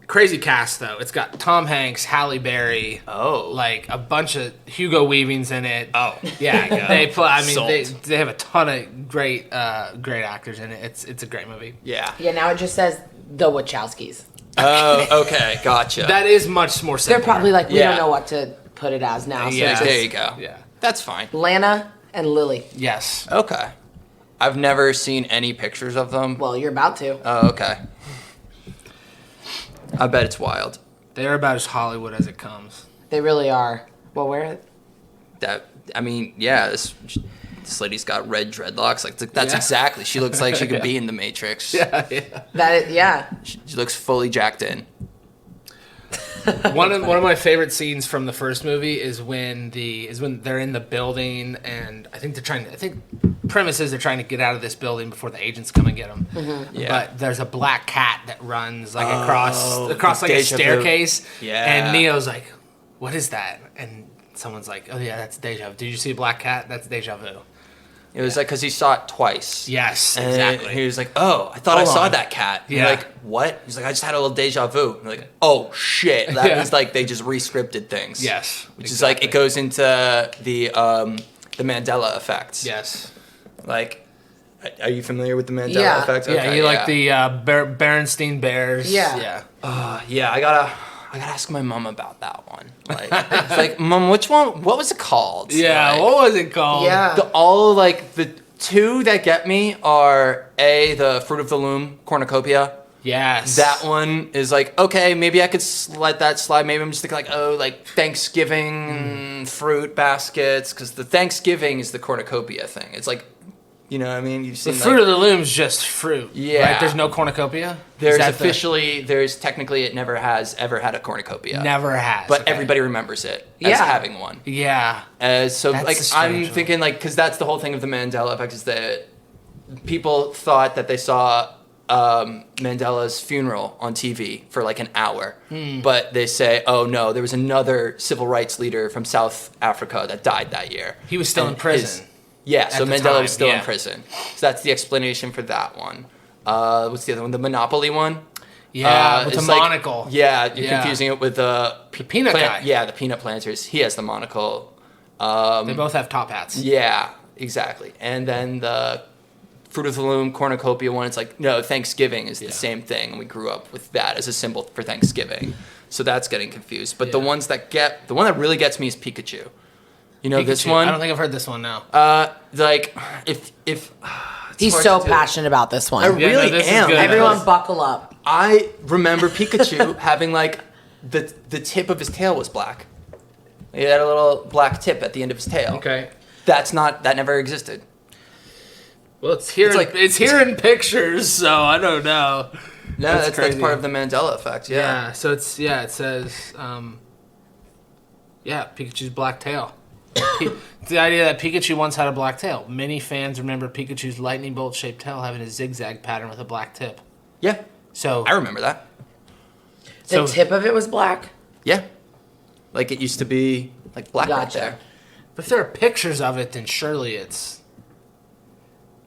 Crazy cast though. It's got Tom Hanks, Halle Berry, Oh. like a bunch of Hugo Weaving's in it. Oh. Yeah, they play. I mean, Sold. they have a ton of great actors in it. It's a great movie. Yeah. Yeah, now it just says the Wachowskis. Oh, okay, gotcha. That is much more They're simple. probably like, we Yeah. don't know what to put it as now. So Yeah. it's just There you go. Yeah. That's fine. Lana and Lily. Yes. Okay. I've never seen any pictures of them. Well, you're about to. Oh, okay. I bet it's wild. They're about as Hollywood as it comes. They really are. Well, where? This lady's got red dreadlocks. Like that's Yeah. exactly. She looks like she could be in the Matrix. Yeah. Yeah. She looks fully jacked in. One of my favorite scenes from the first movie is when they're in the building, and I think premise is they're trying to get out of this building before the agents come and get them. Yeah. But there's a black cat that runs like across like a deja vu. staircase. Yeah. And Neo's like, "What is that?" And someone's like, "Oh yeah, that's deja vu. Did you see a black cat? That's deja vu." It was like because he saw it twice. Yes, And exactly. he was like, "Oh, I thought I Hold saw on. that cat." And Yeah. you're like, "What?" He's like, "I just had a little deja vu." I'm like, "Oh shit!" That Yeah. was like they just re-scripted things. Yes, Which is like it goes into the Mandela effect. Yes. Like, are you familiar with the Mandela Yeah. effect? Yeah, Okay, you like the Berenstein Bears. Yeah. Yeah. Yeah, I gotta ask my mom about that one. Like, it's like, Mom, which one? What was it called? Yeah, Like, what was it called? Yeah. the two that get me are the Fruit of the Loom cornucopia. Yes. That one is like, okay, maybe I could let that slide. Maybe I'm just thinking like, like Thanksgiving fruit baskets, because the Thanksgiving is the cornucopia thing. It's like, you know what I mean? You've The seen Fruit of the Loom's just fruit. Yeah. Right? There's no cornucopia? there's Is that there's technically it never has ever had a cornucopia. Never has. But okay. everybody remembers it as Yeah. having one. Yeah. So That's like the strange I'm one. thinking like because that's the whole thing of the Mandela effect is that people thought that they saw Mandela's funeral on TV for like an hour, but they say, oh no, there was another civil rights leader from South Africa that died that year. He was still in And prison. Yeah, so the Mandela time, was still yeah. in prison. So that's the explanation for that one. What's the other one? The Monopoly one. Yeah, with the it's like- monocle. Yeah, you're Yeah. confusing it with the peanut guy. Yeah, the peanut planters. He has the monocle. They both have top hats. Yeah, exactly. And then the Fruit of the Loom cornucopia one, it's like, no, Thanksgiving is the same thing. And we grew up with that as a symbol for Thanksgiving. So that's getting confused. But the one that really gets me is Pikachu. You know this one? I don't think I've heard this one now. Like if He's so passionate about this one. I really this is am. good. Everyone buckle up. I remember Pikachu having like the tip of his tail was black. He had a little black tip at the end of his tail. Okay. That never existed. Well, it's here. It's here in pictures, so I don't know. No, that's part of the Mandela effect. Yeah. So it says, Pikachu's black tail. The idea that Pikachu once had a black tail. Many fans remember Pikachu's lightning bolt-shaped tail having a zigzag pattern with a black tip. Yeah. So I remember that. The tip of it was black? Yeah. Like it used to be like black right Gotcha. there. But if there are pictures of it, then surely it's...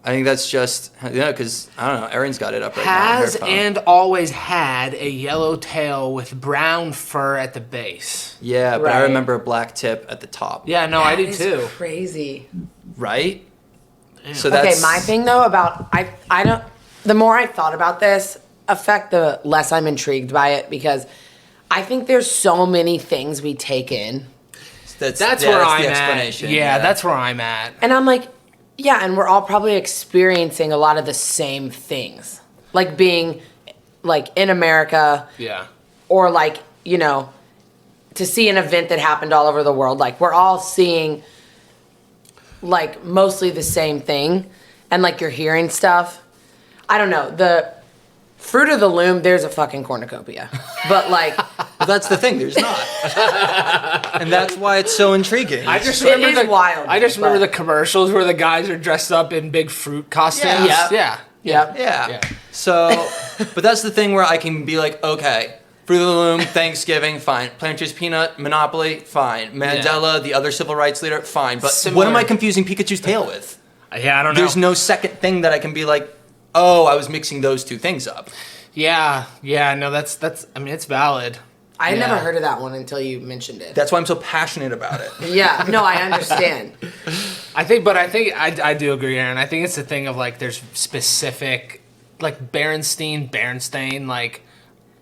I think that's just, because, I don't know, Erin's got it up right now. Has and always had a yellow tail with brown fur at the base. Yeah, but I Right. remember a black tip at the top. Yeah, no, I do That is too. crazy. Right? Yeah. So that's... Okay, my thing though about I don't. The more I thought about this effect, the less I'm intrigued by it because I think there's so many things we take in, That's yeah, where that's I'm the at. explanation. Yeah, that's where I'm at. and I'm like, yeah, and we're all probably experiencing a lot of the same things, like being like in America Yeah. or like to see an event that happened all over the world. Like we're all seeing like mostly the same thing, and like you're hearing stuff. I don't know. The Fruit of the Loom, there's a fucking cornucopia. But like But that's the thing, there's not. And that's why it's so intriguing. I just It remember is wild, I just remember but- the commercials where the guys are dressed up in big fruit costumes. Yeah. Yeah. Yep. Yeah. So, but that's the thing where I can be like, okay, Fruit of the Loom, Thanksgiving, fine. Planters Peanut, Monopoly, fine. Mandela, the other civil rights leader, fine. But Similar. what am I confusing Pikachu's tail with? Yeah, I don't know. There's no second thing that I can be like, oh, I was mixing those two things up. Yeah, no, that's. I mean, it's valid. I had Yeah. never heard of that one until you mentioned it. That's why I'm so passionate about it. Yeah, no, I understand. I think I do agree, Aaron. I think it's the thing of like there's specific, like Berenstain, like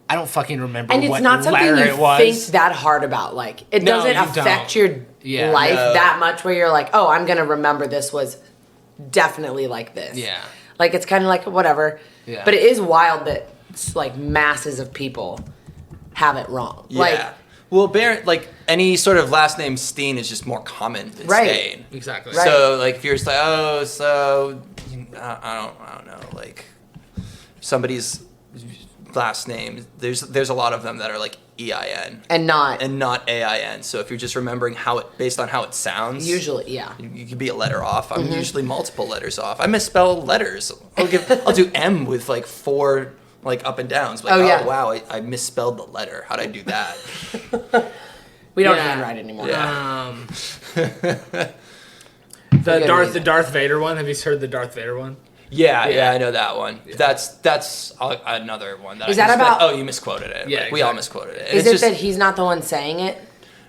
I don't fucking remember And it's what not something letter you it was. think that hard about. Like it No, doesn't you affect don't. your life No. that much where you're like, oh, I'm gonna remember this was definitely like this. Yeah. Like it's kind of like whatever. Yeah. But it is wild that like masses of people have it wrong. Yeah. Like Well, like any sort of last name Steen is just more common than Right. Stain. Exactly. Right. So like if you're just like, oh, so I don't know, like somebody's last name. There's a lot of them that are like EIN and not and not AIN. So if you're just remembering based on how it sounds, usually, yeah. you could be a letter off. I'm usually multiple letters off. I misspell letters. I'll do M with like 4 like up and downs. Like, Oh, yeah. wow, I misspelled the letter. How'd I do that? We don't Yeah. handwrite anymore. Yeah. The good reason. Darth Vader one. Have you heard the Darth Vader one? Yeah, I know that one. That's another one that Is I that just about- like, oh, you misquoted it. Yeah, Like, we all exactly. misquoted it. Is It's it just, that he's not the one saying it?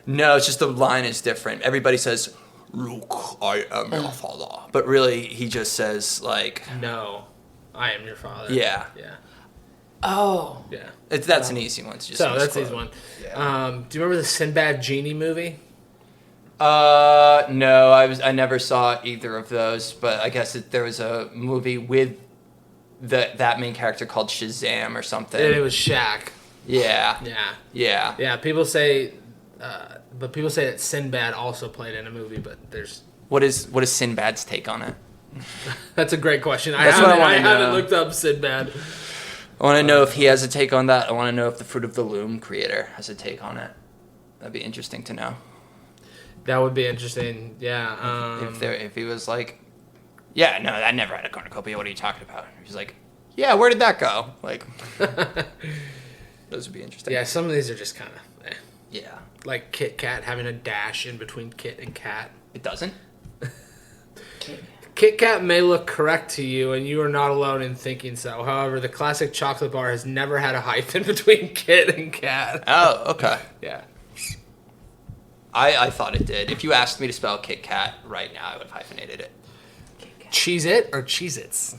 no, it's just the line is different. Everybody says, "Luke, I am your father," but really he just says like, No, I am your father. yeah. Yeah. Oh. Yeah. That's an easy one to just. So that's misquote. easy one. Yeah. Do you remember the Sinbad genie movie? No, I never saw either of those, but I guess there was a movie with that main character called Shazam or something. And it was Shaq. Yeah. Yeah. Yeah. People say, but people say that Sinbad also played in a movie. But there's What is Sinbad's take on it? that's a great question. That's what I wanna haven't know. looked up Sinbad. I want to know if he has a take on that. I want to know if the Fruit of the Loom creator has a take on it. That'd be interesting to know. That would be interesting. Yeah. If he was like, yeah, no, I never had a cornucopia. What are you talking about? He's like, yeah, where did that go? Like, those would be interesting. Yeah. Some of these are just kind of Yeah. like Kit Kat having a dash in between Kit and Cat. It doesn't. Kit Kat may look correct to you, and you are not alone in thinking so. However, the classic chocolate bar has never had a hyphen between Kit and Cat. Oh, okay. Yeah. I thought it did. If you asked me to spell Kit Kat right now, I would have hyphenated it. Cheez-It or Cheez-Its?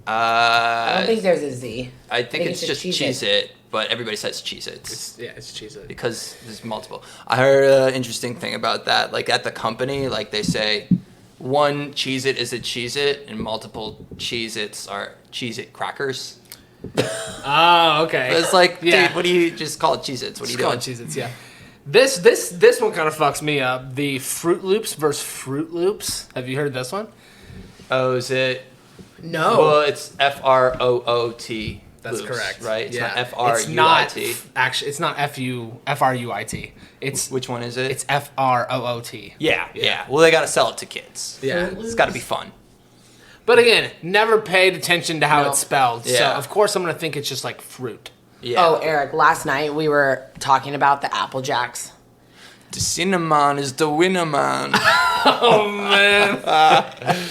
I don't think there's a Z. I think it's just Cheez-It, but everybody says Cheez-Its. It's Cheez-It. Because there's multiple. I heard an interesting thing about that. Like at the company, like they say one Cheez-It is a Cheez-It and multiple Cheez-Its are Cheez-It crackers. Oh, okay. But it's like, Yeah. dude, what do you just call it Cheez-Its? What are you doing? Cheez-Its, yeah. This one kind of fucks me up. The Fruit Loops versus Fruit Loops. Have you heard this one? Oh, is it? No. Well, it's F-R-O-O-T. That's loops, correct. right? It's Yeah. not F-R-U-I-T. Actually, it's not F-R-U-I-T. It's Which one is it? It's F-R-O-O-T. Yeah. Well, they got to sell it to kids. Yeah. It's got to be fun. But again, never paid attention to how No. it's spelled. So, Yeah. of course, I'm going to think it's just like fruit. Yeah. Oh, Eric, last night we were talking about the Apple Jacks. The cinnamon is the winner, man. Oh, man.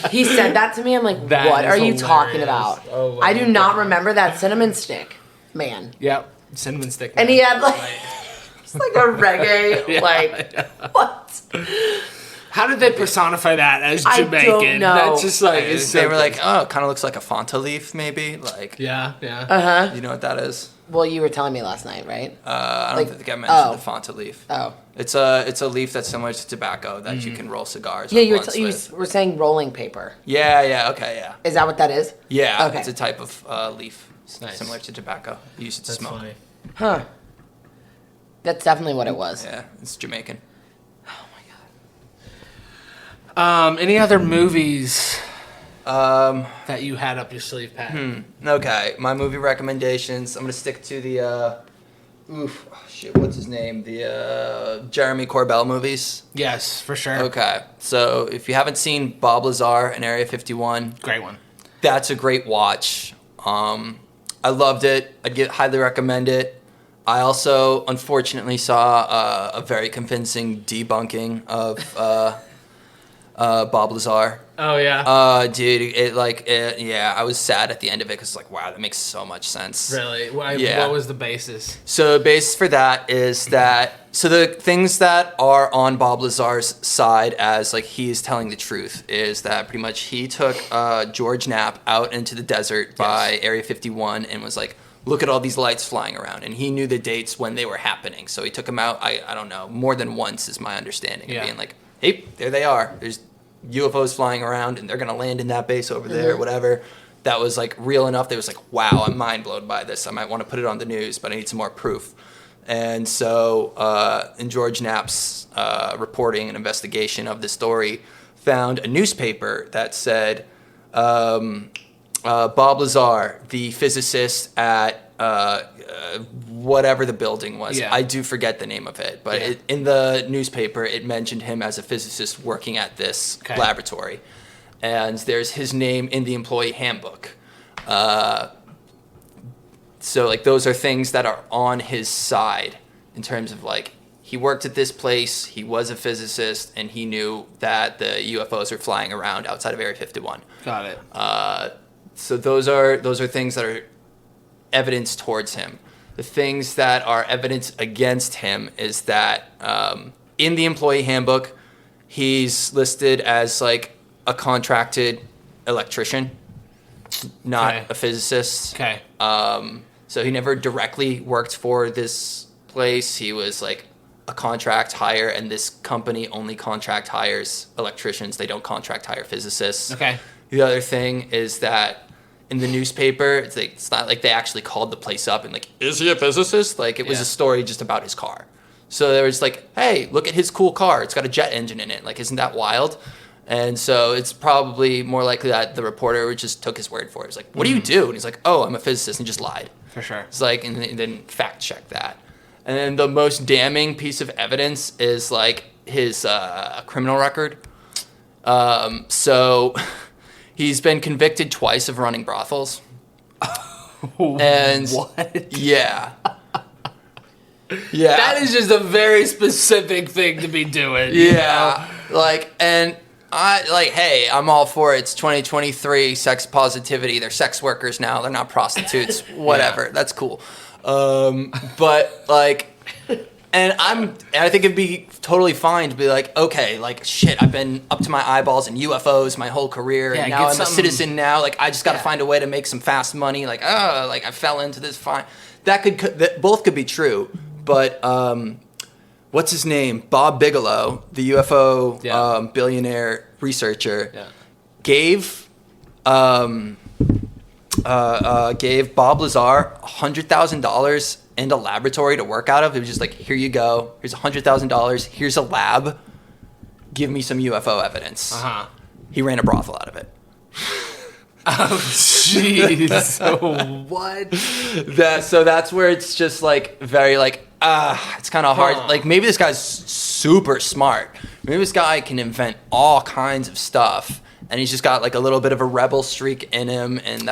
He said that to me. I'm like, That what is are you hilarious. talking about? Oh, my I do not God. remember that cinnamon stick, man. Yep. Cinnamon stick. And man. he had like, it's like a reggae, Yeah. like, what? How did they personify that as I Jamaican? don't know. That's just like... And it's they so were like, crazy. oh, it kind of looks like a Fanta leaf, maybe. Like, Yeah. you know what that is? Well, you were telling me last night, right? I don't Like- think I mentioned oh. the Fanta leaf. Oh. It's a leaf that's similar to tobacco that you can roll cigars. Yeah, or you were, blunts you with. were saying rolling paper. Yeah, okay, yeah. Is that what that is? Yeah, Okay. it's a type of leaf Nice. similar to tobacco. You use it to That's smoke. funny. Huh. That's definitely what it was. Yeah, it's Jamaican. Any other movies Um, that you had up your sleeve, Pat? okay, my movie recommendations. I'm gonna stick to the what's his name? The Jeremy Corbell movies. Yes, for sure. Okay, so if you haven't seen Bob Lazar in Area 51, Great one. that's a great watch. I loved it. Highly recommend it. I also, unfortunately, saw a very convincing debunking of Bob Lazar. Oh, yeah. Dude, I was sad at the end of it because, like, wow, that makes so much sense. Really? Yeah. What was the basis? So the basis for that is that the things that are on Bob Lazar's side as like he is telling the truth is that pretty much he took George Knapp out into the desert by Area 51 and was like, look at all these lights flying around, and he knew the dates when they were happening. So he took him out. I don't know, more than once is my understanding. Yeah. Of being like, hey, there they are. There's UFOs flying around, and they're gonna land in that base over there, whatever. That was like real enough. They was like, wow, I'm mind blown by this. I might want to put it on the news, but I need some more proof. And so, in George Knapp's reporting and investigation of the story, found a newspaper that said Bob Lazar, the physicist at whatever the building was. Yeah. I do forget the name of it, but Yeah. in the newspaper, it mentioned him as a physicist working at this laboratory. And there's his name in the employee handbook. So, like, those are things that are on his side in terms of, like, he worked at this place, he was a physicist, and he knew that the UFOs were flying around outside of Area 51. Got it. So those are things that are evidence towards him. The things that are evidence against him is that in the employee handbook, he's listed as like a contracted electrician, not a physicist. Okay. So he never directly worked for this place. He was like a contract hire, and this company only contract hires electricians. They don't contract hire physicists. Okay. The other thing is that in the newspaper, it's not like they actually called the place up and like, is he a physicist? Like, it was a story just about his car. So there was like, hey, look at his cool car. It's got a jet engine in it. Like, isn't that wild? And so it's probably more likely that the reporter just took his word for it. It's like, what do you do? And he's like, oh, I'm a physicist, and just lied. For sure. It's like, and then fact check that. And then the most damning piece of evidence is like his criminal record. So he's been convicted twice of running brothels. And What? yeah. Yeah. That is just a very specific thing to be doing. Yeah. Like, and I like, hey, I'm all for it. It's 2023, sex positivity. They're sex workers now. They're not prostitutes. Whatever. That's cool. But like, And I think it'd be totally fine to be like, okay, like shit, I've been up to my eyeballs in UFOs my whole career, and now I'm a citizen now. Like I just got to find a way to make some fast money. Like like I fell into this. Fine, that both could be true, but what's his name? Bob Bigelow, the UFO billionaire researcher, gave Bob Lazar $100,000 and a laboratory to work out of. It was just like, here you go. Here's $100,000. Here's a lab. Give me some UFO evidence. He ran a brothel out of it. Oh, jeez. What? So that's where it's just like very like, it's kind of hard. Like maybe this guy's super smart. Maybe this guy can invent all kinds of stuff, and he's just got like a little bit of a rebel streak in him, and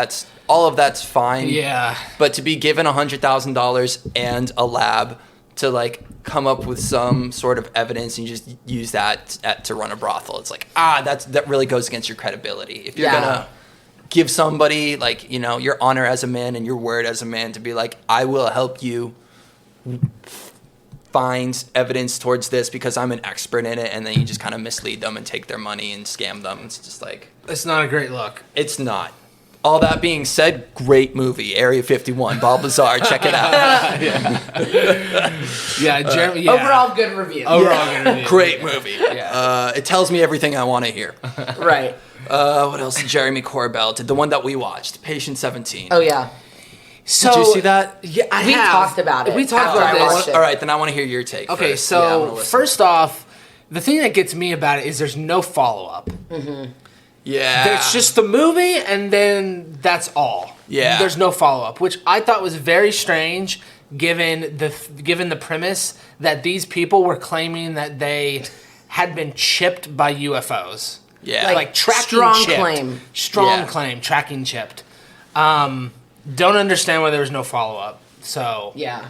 all of that's fine. Yeah. But to be given $100,000 and a lab to like come up with some sort of evidence and you just use that to run a brothel, it's like that really goes against your credibility. If you're gonna give somebody like your honor as a man and your word as a man to be like, I will help you find evidence towards this because I'm an expert in it, and then you just kind of mislead them and take their money and scam them. It's just like, it's not a great look. It's not. All that being said, great movie, Area 51, Bob Lazar, check it out. Overall good review. Good review. Great movie. It tells me everything I want to hear. Right. What else did Jeremy Corbell did? The one that we watched, Patient 17. Oh, yeah. So, did you see that? Yeah, we talked about it. We talked about this. All right, then I want to hear your take. Okay, first. so first off, the thing that gets me about it is there's no follow-up. Mm-hmm. Yeah. It's just the movie, and then that's all. Yeah. There's no follow-up, which I thought was very strange, given the premise that these people were claiming that they had been chipped by UFOs. Yeah. Like tracking strong chipped. claim. Strong claim, tracking chipped. Don't understand why there was no follow-up. So yeah,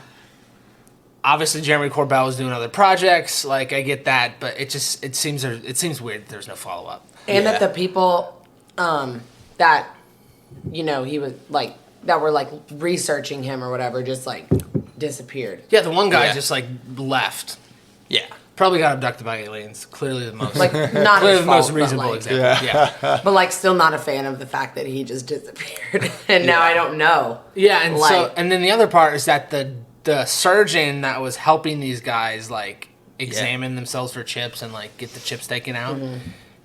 obviously Jeremy Corbell was doing other projects. Like I get that, but it seems weird that there's no follow-up. And that the people that he was like that were like researching him or whatever just like disappeared. Yeah, the one guy just like left. Yeah. Probably got abducted by aliens. Clearly the most Like not clearly his the fault, most reasonable but, like, example. Yeah. But like still not a fan of the fact that he just disappeared. And now I don't know. Yeah, and like, and then the other part is that the surgeon that was helping these guys like examine themselves for chips and like get the chips taken out,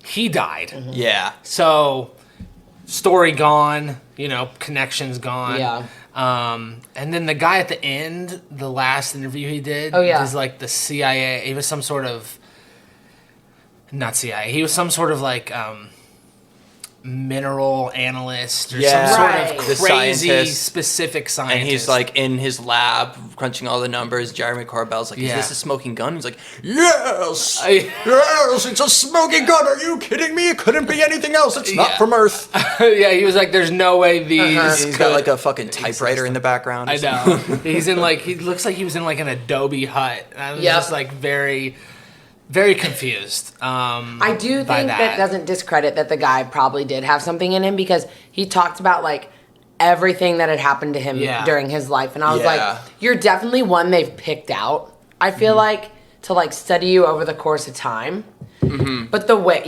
he died. Mm-hmm. Yeah. So story gone, connections gone. Yeah. And then the guy at the end, the last interview he did, was like the CIA. He was some sort of, not CIA. He was some sort of like mineral analyst or some sort of crazy specific scientist. And he's like in his lab crunching all the numbers. Jeremy Corbell's like, is this a smoking gun? He's like, yes, yes, it's a smoking gun. Are you kidding me? It couldn't be anything else. It's not from Earth. Yeah, he was like, there's no way these. He's got like a fucking typewriter in the background. I know. He's in like, he looks like he was in like an adobe hut. I was just like very confused. I do think that doesn't discredit that the guy probably did have something in him, because he talked about like everything that had happened to him during his life, and I was like, you're definitely one they've picked out, I feel like, to like study you over the course of time. But the way,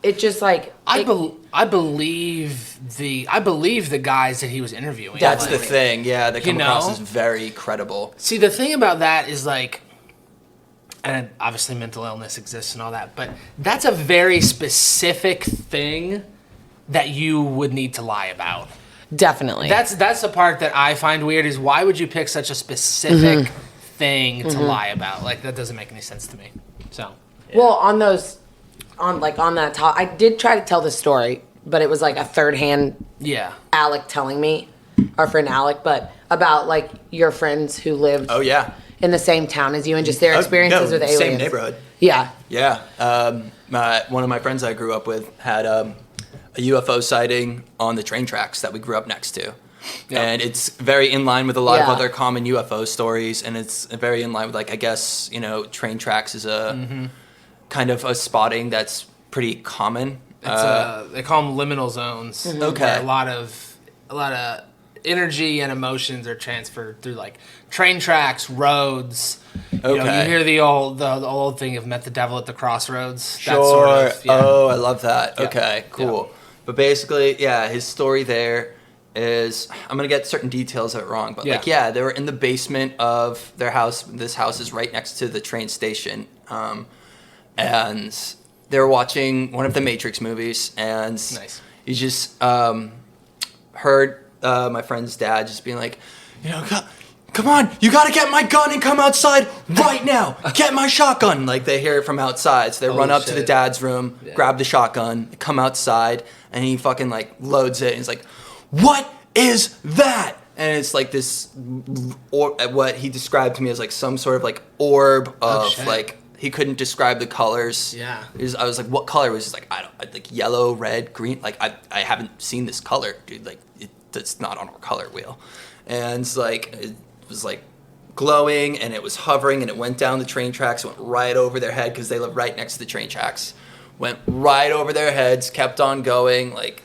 it just like I believe the guys that he was interviewing. That's the thing. Yeah, they come across as very credible. See, the thing about that is like, and obviously mental illness exists and all that, but that's a very specific thing that you would need to lie about. Definitely. That's the part that I find weird, is why would you pick such a specific thing to lie about? Like, that doesn't make any sense to me. So, well, on that top, I did try to tell the story, but it was like a third hand Alec telling me, our friend Alec, but about like your friends who lived in the same town as you and just their experiences with aliens. Same neighborhood. Yeah. Yeah. One of my friends I grew up with had a UFO sighting on the train tracks that we grew up next to. Yeah. And it's very in line with a lot of other common UFO stories, and it's very in line with, like, I guess, train tracks is a kind of a spotting that's pretty common. It's they call them liminal zones. Okay. A lot of energy and emotions are transferred through like train tracks, roads. You know, Okay. you hear the old thing of met the devil at the crossroads. Sure. That sort of, yeah. Oh, I love that. Yeah. Okay, cool. But basically, yeah, his story there is, I'm going to get certain details of it wrong, but like, yeah, they were in the basement of their house. This house is right next to the train station. And they were watching one of the Matrix movies, and Nice. you just heard my friend's dad just being like, you know, come on, you got to get my gun and come outside right now. Get my shotgun. Like, they hear it from outside. So they run up to the shit. dad's room, grab the shotgun, come outside, and he fucking, like, loads it. And he's like, what is that? And it's like this, or what he described to me as, like, some sort of, like, orb of, shit. like, he couldn't describe the colors. Yeah. I was like, what color was it? Like, like yellow, red, green. Like, I haven't seen this color, dude. Like, it's not on our color wheel. And it's like, it was like glowing, and it was hovering, and it went down the train tracks, went right over their head because they live right next to the train tracks. Went right over their heads, kept on going, like,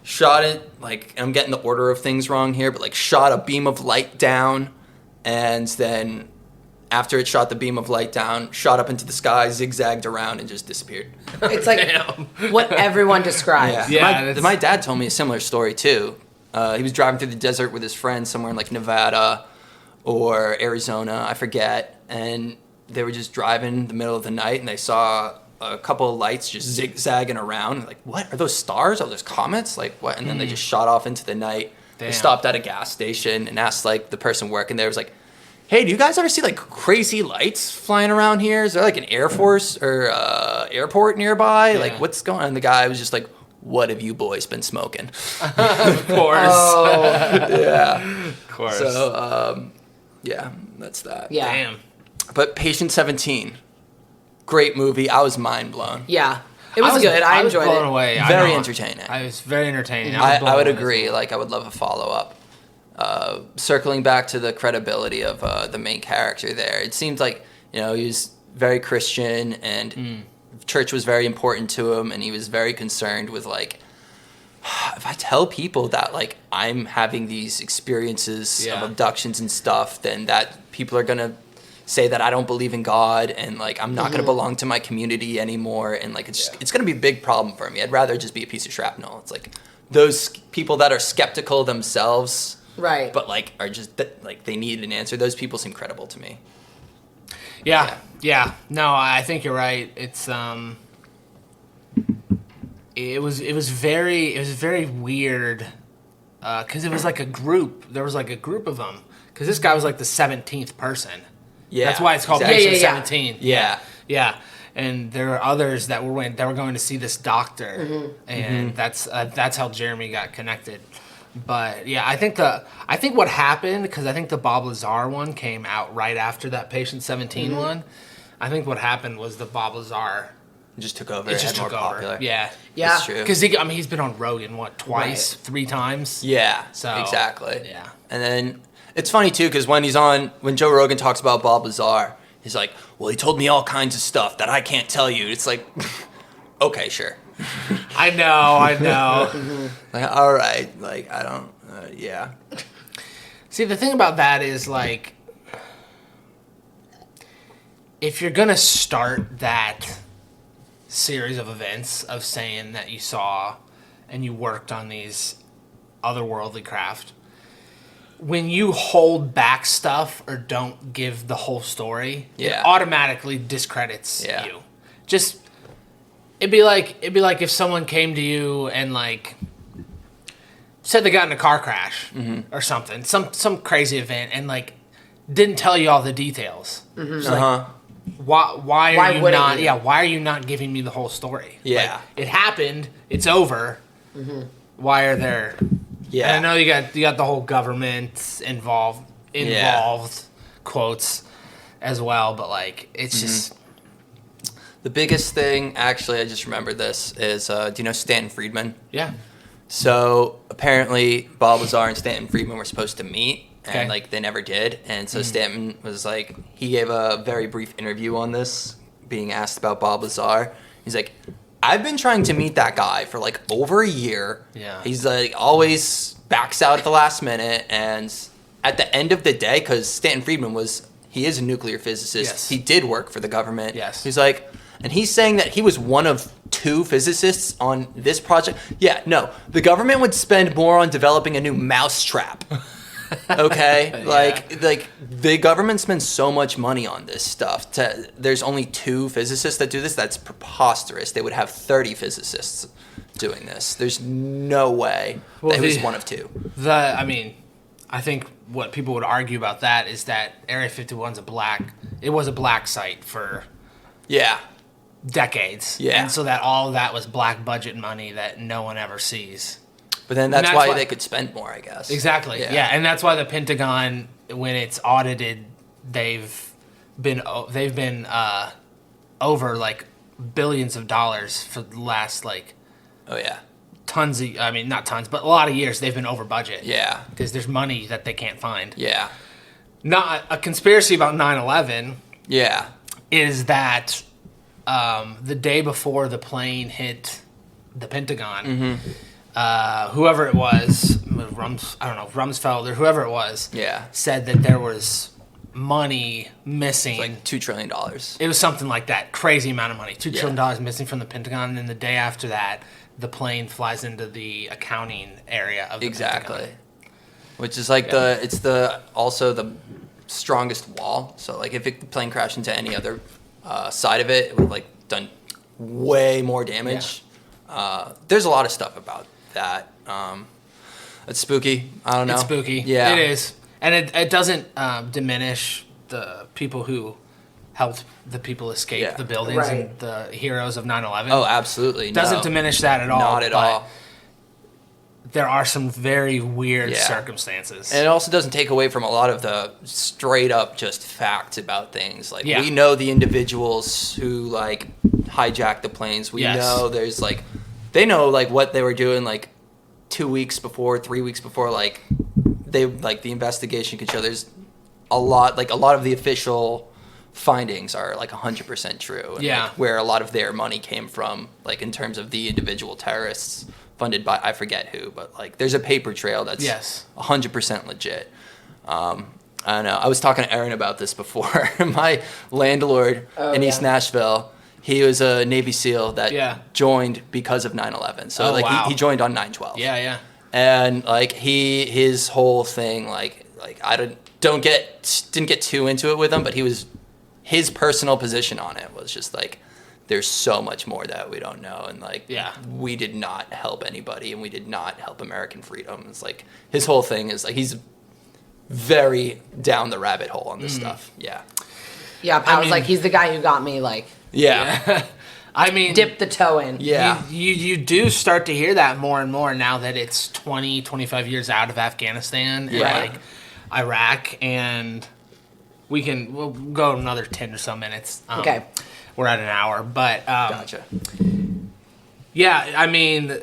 shot it, like, I'm getting the order of things wrong here, but like shot a beam of light down, and then after it shot the beam of light down, shot up into the sky, zigzagged around, and just disappeared. It's like what everyone describes. Yeah, My dad told me a similar story too. He was driving through the desert with his friends somewhere in like Nevada or Arizona, I forget, and they were just driving in the middle of the night, and they saw a couple of lights just zigzagging around. Like, what are those stars? Are those comets? Like, what? And then they just shot off into the night. Damn. They stopped at a gas station and asked like the person working there, was like, hey, do you guys ever see like crazy lights flying around here? Is there like an Air Force or airport nearby? Yeah. Like, what's going on? And the guy was just like, what have you boys been smoking? Of course. Oh, Yeah. Of course. So, yeah, that's that. yeah. Damn. But Patient 17, great movie. I was mind blown. Yeah. It was good. I was enjoyed blown it. away. Very I know. entertaining. I was very entertaining. was I blown would away. agree. Like, I would love a follow up. Circling back to the credibility of the main character there, it seemed like, you know, he was very Christian, and church was very important to him, and he was very concerned with like, if I tell people that like I'm having these experiences of abductions and stuff, then that people are gonna say that I don't believe in God, and like I'm not gonna belong to my community anymore, and like it's gonna be a big problem for me. I'd rather just be a piece of shrapnel. It's like those people that are skeptical themselves, Right. but like are just like they need an answer. Those people seem credible to me. Yeah. No, I think you're right. It's it was very weird because it was like a group. There was like a group of them because this guy was like the 17th person. Yeah, That's why it's called exactly. Patient Yeah. 17. Yeah. Yeah. And there are others that were going to see this doctor, and that's how Jeremy got connected. But yeah, I think what happened, because I think the Bob Lazar one came out right after that Patient 17 one. I think what happened was the Bob Lazar It just took over. it just and more took over. popular. Yeah, Yeah. It's true. because he's been on Rogan twice, Right. 3 times. Yeah, So, exactly. yeah. And then it's funny too, because when Joe Rogan talks about Bob Lazar, he's like, well, he told me all kinds of stuff that I can't tell you. It's like, okay, sure. I know. Like, all right, like, I don't, yeah. See, the thing about that is, like, if you're going to start that series of events of saying that you saw and you worked on these otherworldly craft, when you hold back stuff or don't give the whole story, Yeah. it automatically discredits Yeah. you. Just, it'd be like if someone came to you and, like, said they got in a car crash or something, some crazy event, and like didn't tell you all the details. It's like, why are you wouldn't not? you? Yeah, why are you not giving me the whole story? Yeah. Like, it happened. It's over. Why are there? Yeah. And I know you got the whole government involved quotes as well, but like it's just The biggest thing, actually, I just remembered this, is do you know Stanton Friedman? yeah. So apparently Bob Lazar and Stanton Friedman were supposed to meet, and Okay. like they never did. And so Stanton was like, he gave a very brief interview on this, being asked about Bob Lazar. He's like, I've been trying to meet that guy for like over a year. Yeah. He's like always backs out at the last minute, and at the end of the day, because Stanton Friedman he is a nuclear physicist. Yes. He did work for the government. Yes. He's like, and he's saying that he was one of 2 physicists on this project. Yeah, no, the government would spend more on developing a new mousetrap. Okay, like the government spends so much money on this stuff. There's only 2 physicists that do this. That's preposterous. They would have 30 physicists doing this. There's no way that he was one of 2. I think what people would argue about that is that Area 51's a black site for decades. Yeah. And so that all of that was black budget money that no one ever sees. But then that's why they could spend more, I guess. Exactly. Yeah. And that's why the Pentagon, when it's audited, they've been over like billions of dollars for the last like not tons, but a lot of years they've been over budget. Yeah. Because there's money that they can't find. Yeah. Not a conspiracy about 9/11. Yeah. Is that the day before the plane hit the Pentagon, whoever it was, Rumsfeld or whoever it was, said that there was money missing. Like $2 trillion. It was something like that. Crazy amount of money. $2 trillion missing from the Pentagon. And then the day after that, the plane flies into the accounting area of the Pentagon. Which is like also the strongest wall. So like if the plane crashed into any other side of it would have like done way more damage. Yeah. There's a lot of stuff about that. It's spooky. I don't know. It's spooky. Yeah. It is. And it doesn't diminish the people who helped the people escape the buildings and the heroes of 9/11. Oh, absolutely. It doesn't diminish that at all. Not at all. There are some very weird circumstances. And it also doesn't take away from a lot of the straight up just facts about things. Like we know the individuals who like hijacked the planes. We know there's like they know like what they were doing like 2 weeks before, 3 weeks before, like they like the investigation could show there's a lot of the official findings are like 100% true. And, like, where a lot of their money came from, like in terms of the individual terrorists funded by I forget who, but like there's a paper trail that's 100% legit. I don't know. I was talking to Erin about this before. My landlord in East Nashville, he was a Navy SEAL that joined because of 9/11. So he joined on 9/12. Yeah. And like his whole thing, like I didn't get too into it with him, but his personal position on it was just like, there's so much more that we don't know, and like we did not help anybody, and we did not help American freedom. It's like his whole thing is like he's very down the rabbit hole on this stuff. Yeah. Yeah, I was like, he's the guy who got me like. Yeah. I mean, dip the toe in. Yeah. You do start to hear that more and more now that it's 20, 25 years out of Afghanistan and like Iraq, and we'll go another 10 or so minutes. Okay. We're at an hour, but Gotcha. Yeah, I mean,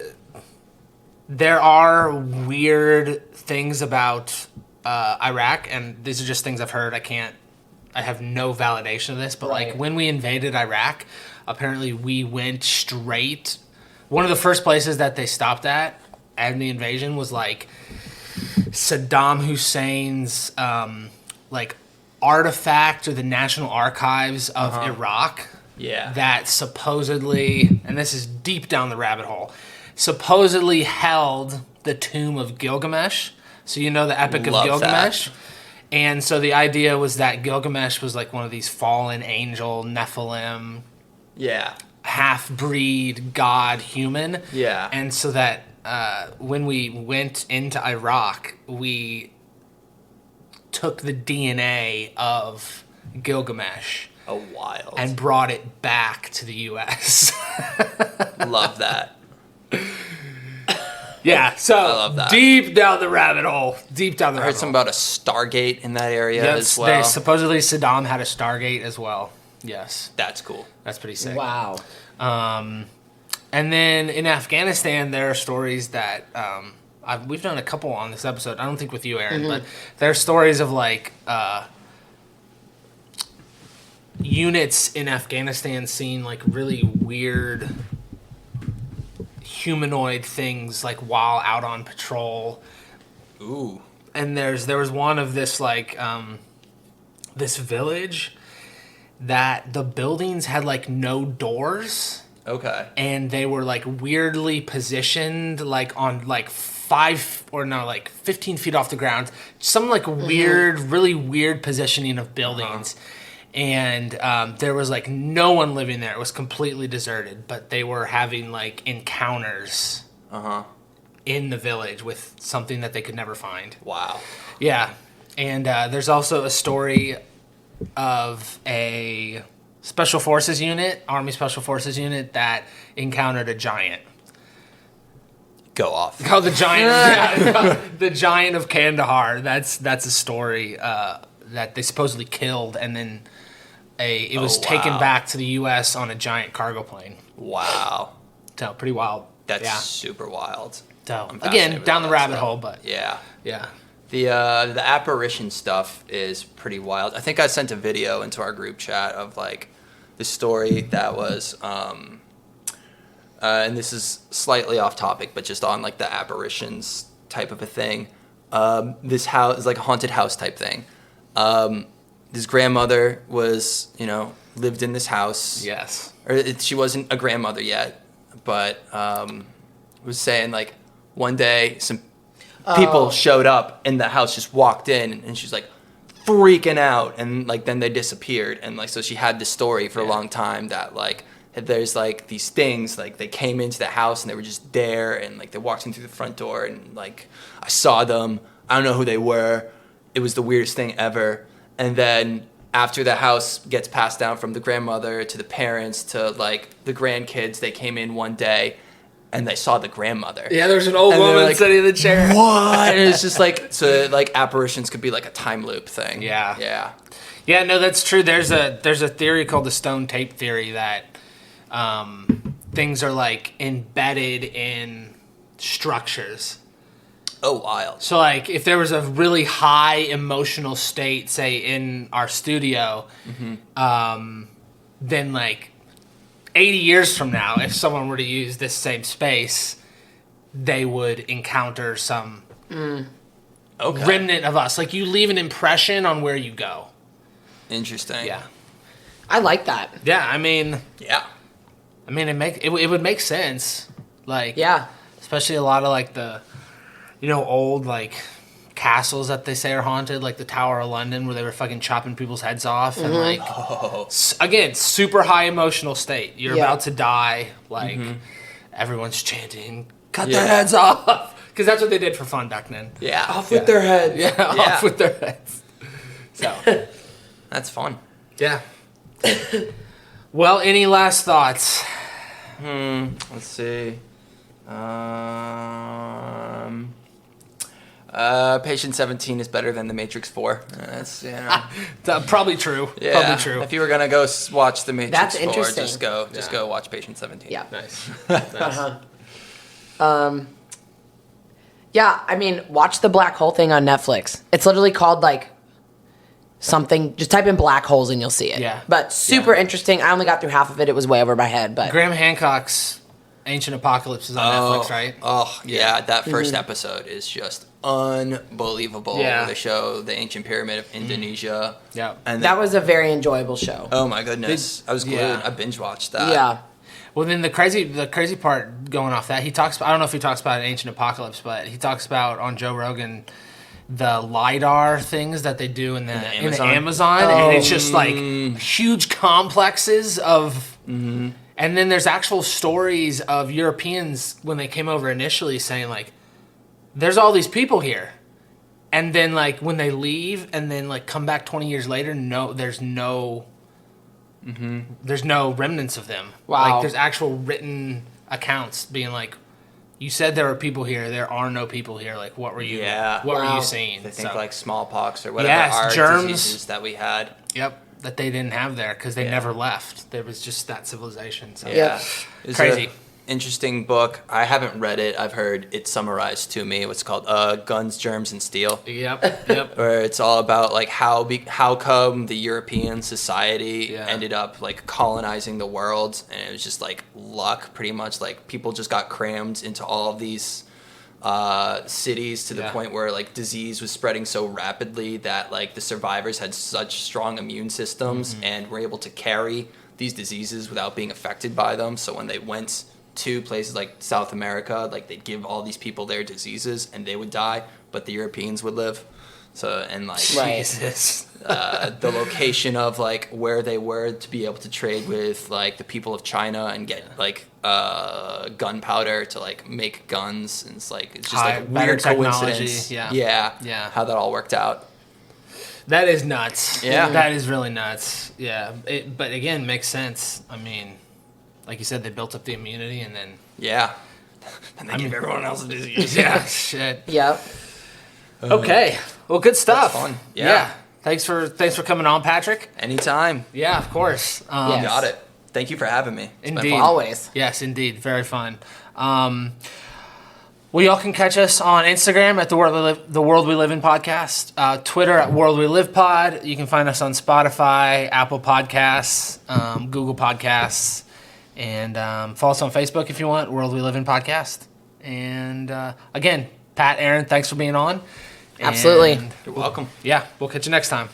there are weird things about Iraq, and these are just things I've heard. I have no validation of this, but like when we invaded Iraq, apparently we went straight. One of the first places that they stopped at the invasion was like Saddam Hussein's like artifact or the National Archives of Iraq. Yeah. That supposedly, and this is deep down the rabbit hole, supposedly held the tomb of Gilgamesh. So you know the Epic of Gilgamesh? That. And so the idea was that Gilgamesh was like one of these fallen angel, Nephilim, half-breed, god, human. Yeah. And so that when we went into Iraq, we took the DNA of Gilgamesh. Oh, wild. And brought it back to the U.S. Love that. Yeah, so I love that. Deep down the rabbit hole. I heard something about a Stargate in that area as well. Supposedly Saddam had a Stargate as well. Yes. That's cool. That's pretty sick. Wow. And then in Afghanistan, there are stories that we've done a couple on this episode. I don't think with you, Erin, but there are stories of like units in Afghanistan seeing like really weird humanoid things like while out on patrol. Ooh. And there was one of this like this village that the buildings had like no doors. Okay. And they were like weirdly positioned like on like 15 feet off the ground. Some like weird, really weird positioning of buildings. And there was like no one living there. It was completely deserted, but they were having like encounters in the village with something that they could never find. Wow. Yeah. And there's also a story of a Special Forces unit, Army Special Forces unit, that encountered a giant. Go off. Oh, the giant, the giant of Kandahar. That's a story that they supposedly killed, and then it was taken back to the U.S. on a giant cargo plane. Wow. So pretty wild. That's super wild. So I'm again, fascinated down with the that rabbit stuff. hole, but Yeah. yeah. The apparition stuff is pretty wild. I think I sent a video into our group chat of like the story that was, and this is slightly off topic, but just on like the apparitions type of a thing. This house is like a haunted house type thing. This grandmother was, lived in this house. Yes. She wasn't a grandmother yet, but was saying like one day some people showed up and the house just walked in, and she's like freaking out, and like then they disappeared, and like so she had this story for a long time that like there's like these things like they came into the house and they were just there, and like they walked in through the front door, and like I saw them. I don't know who they were. It was the weirdest thing ever. And then after the house gets passed down from the grandmother to the parents to like the grandkids, they came in one day and they saw the grandmother. Yeah, there's an old And they're woman like, sitting in the chair. What? And it's just like, so like apparitions could be like a time loop thing. Yeah. Yeah. Yeah, no, that's true. There's a theory called the stone tape theory that things are like embedded in structures. Oh, wild. So like if there was a really high emotional state, say in our studio, then like 80 years from now, if someone were to use this same space, they would encounter some remnant of us. Like you leave an impression on where you go. Interesting. Yeah. I like that. Yeah, I mean, Yeah. it would make sense. Like, Yeah. especially a lot of like the, old like castles that they say are haunted, like the Tower of London, where they were fucking chopping people's heads off, and like, again, super high emotional state. You're about to die, like everyone's chanting, "Cut their heads off," because that's what they did for fun back then. Yeah. Off with their heads. Yeah, off with their heads. So, That's fun. yeah. Well, any last thoughts? Let's see. Patient 17 is better than The Matrix 4. That's, Probably true. yeah. Probably true. If you were gonna go watch The Matrix That's 4, interesting. just go watch Patient 17. Yeah. Nice. Yeah, I mean, watch the black hole thing on Netflix. It's literally called like something. Just type in black holes and you'll see it. Yeah. But super interesting. I only got through half of it. It was way over my head. But Graham Hancock's Ancient Apocalypse is on Netflix, right? Oh, yeah. That first episode is just unbelievable. Yeah. They show the ancient pyramid of Indonesia. Yeah. And that was a very enjoyable show. oh my goodness. I was glued. Yeah. I binge watched that. Yeah. Well, then the crazy part going off that, he talks. I don't know if he talks about Ancient Apocalypse, but he talks about on Joe Rogan the LiDAR things that they do in the Amazon, and it's just like huge complexes of. And then there's actual stories of Europeans when they came over initially saying like, "There's all these people here," and then like when they leave and then like come back 20 years later, there's no remnants of them. Wow. Like there's actual written accounts being like, "You said there were people here. There are no people here. Like what were you? Yeah. What were Wow. you seeing?" They think So, like smallpox or whatever Yes, germs. diseases that we had. yep, that they didn't have there because they never left. There was just that civilization. So Yeah. Is crazy. interesting book. I haven't read it. I've heard it summarized to me. What's called Guns, Germs, and Steel. Yep. Where it's all about like how come the European society ended up like colonizing the world, and it was just like luck, pretty much. Like people just got crammed into all of these cities to the point where like disease was spreading so rapidly that like the survivors had such strong immune systems and were able to carry these diseases without being affected by them. So when they went to places like South America, like they'd give all these people their diseases and they would die, but the Europeans would live. So, and like Jesus. The location of like where they were to be able to trade with like the people of China and get like gunpowder to like make guns, and it's just like a better weird technology. coincidence. Yeah. How that all worked out. That is nuts. Yeah. That is really nuts. Yeah. But again, makes sense. I mean, like you said, they built up the immunity and then... Yeah. And they give everyone else a disease. Yeah, shit. Yep. Okay. Well, good stuff. That's fun. Yeah. Thanks for coming on, Patrick. Anytime. Yeah, of course. Yes. Got it. Thank you for having me. It's been Indeed. fun. Always. Yes, indeed. Very fun. Well, y'all can catch us on Instagram at the World We Live In podcast, Twitter at World We Live Pod. You can find us on Spotify, Apple Podcasts, Google Podcasts, and follow us on Facebook if you want, World We Live In podcast. And again, Pat, Erin, thanks for being on. Absolutely. And You're welcome. yeah, we'll catch you next time.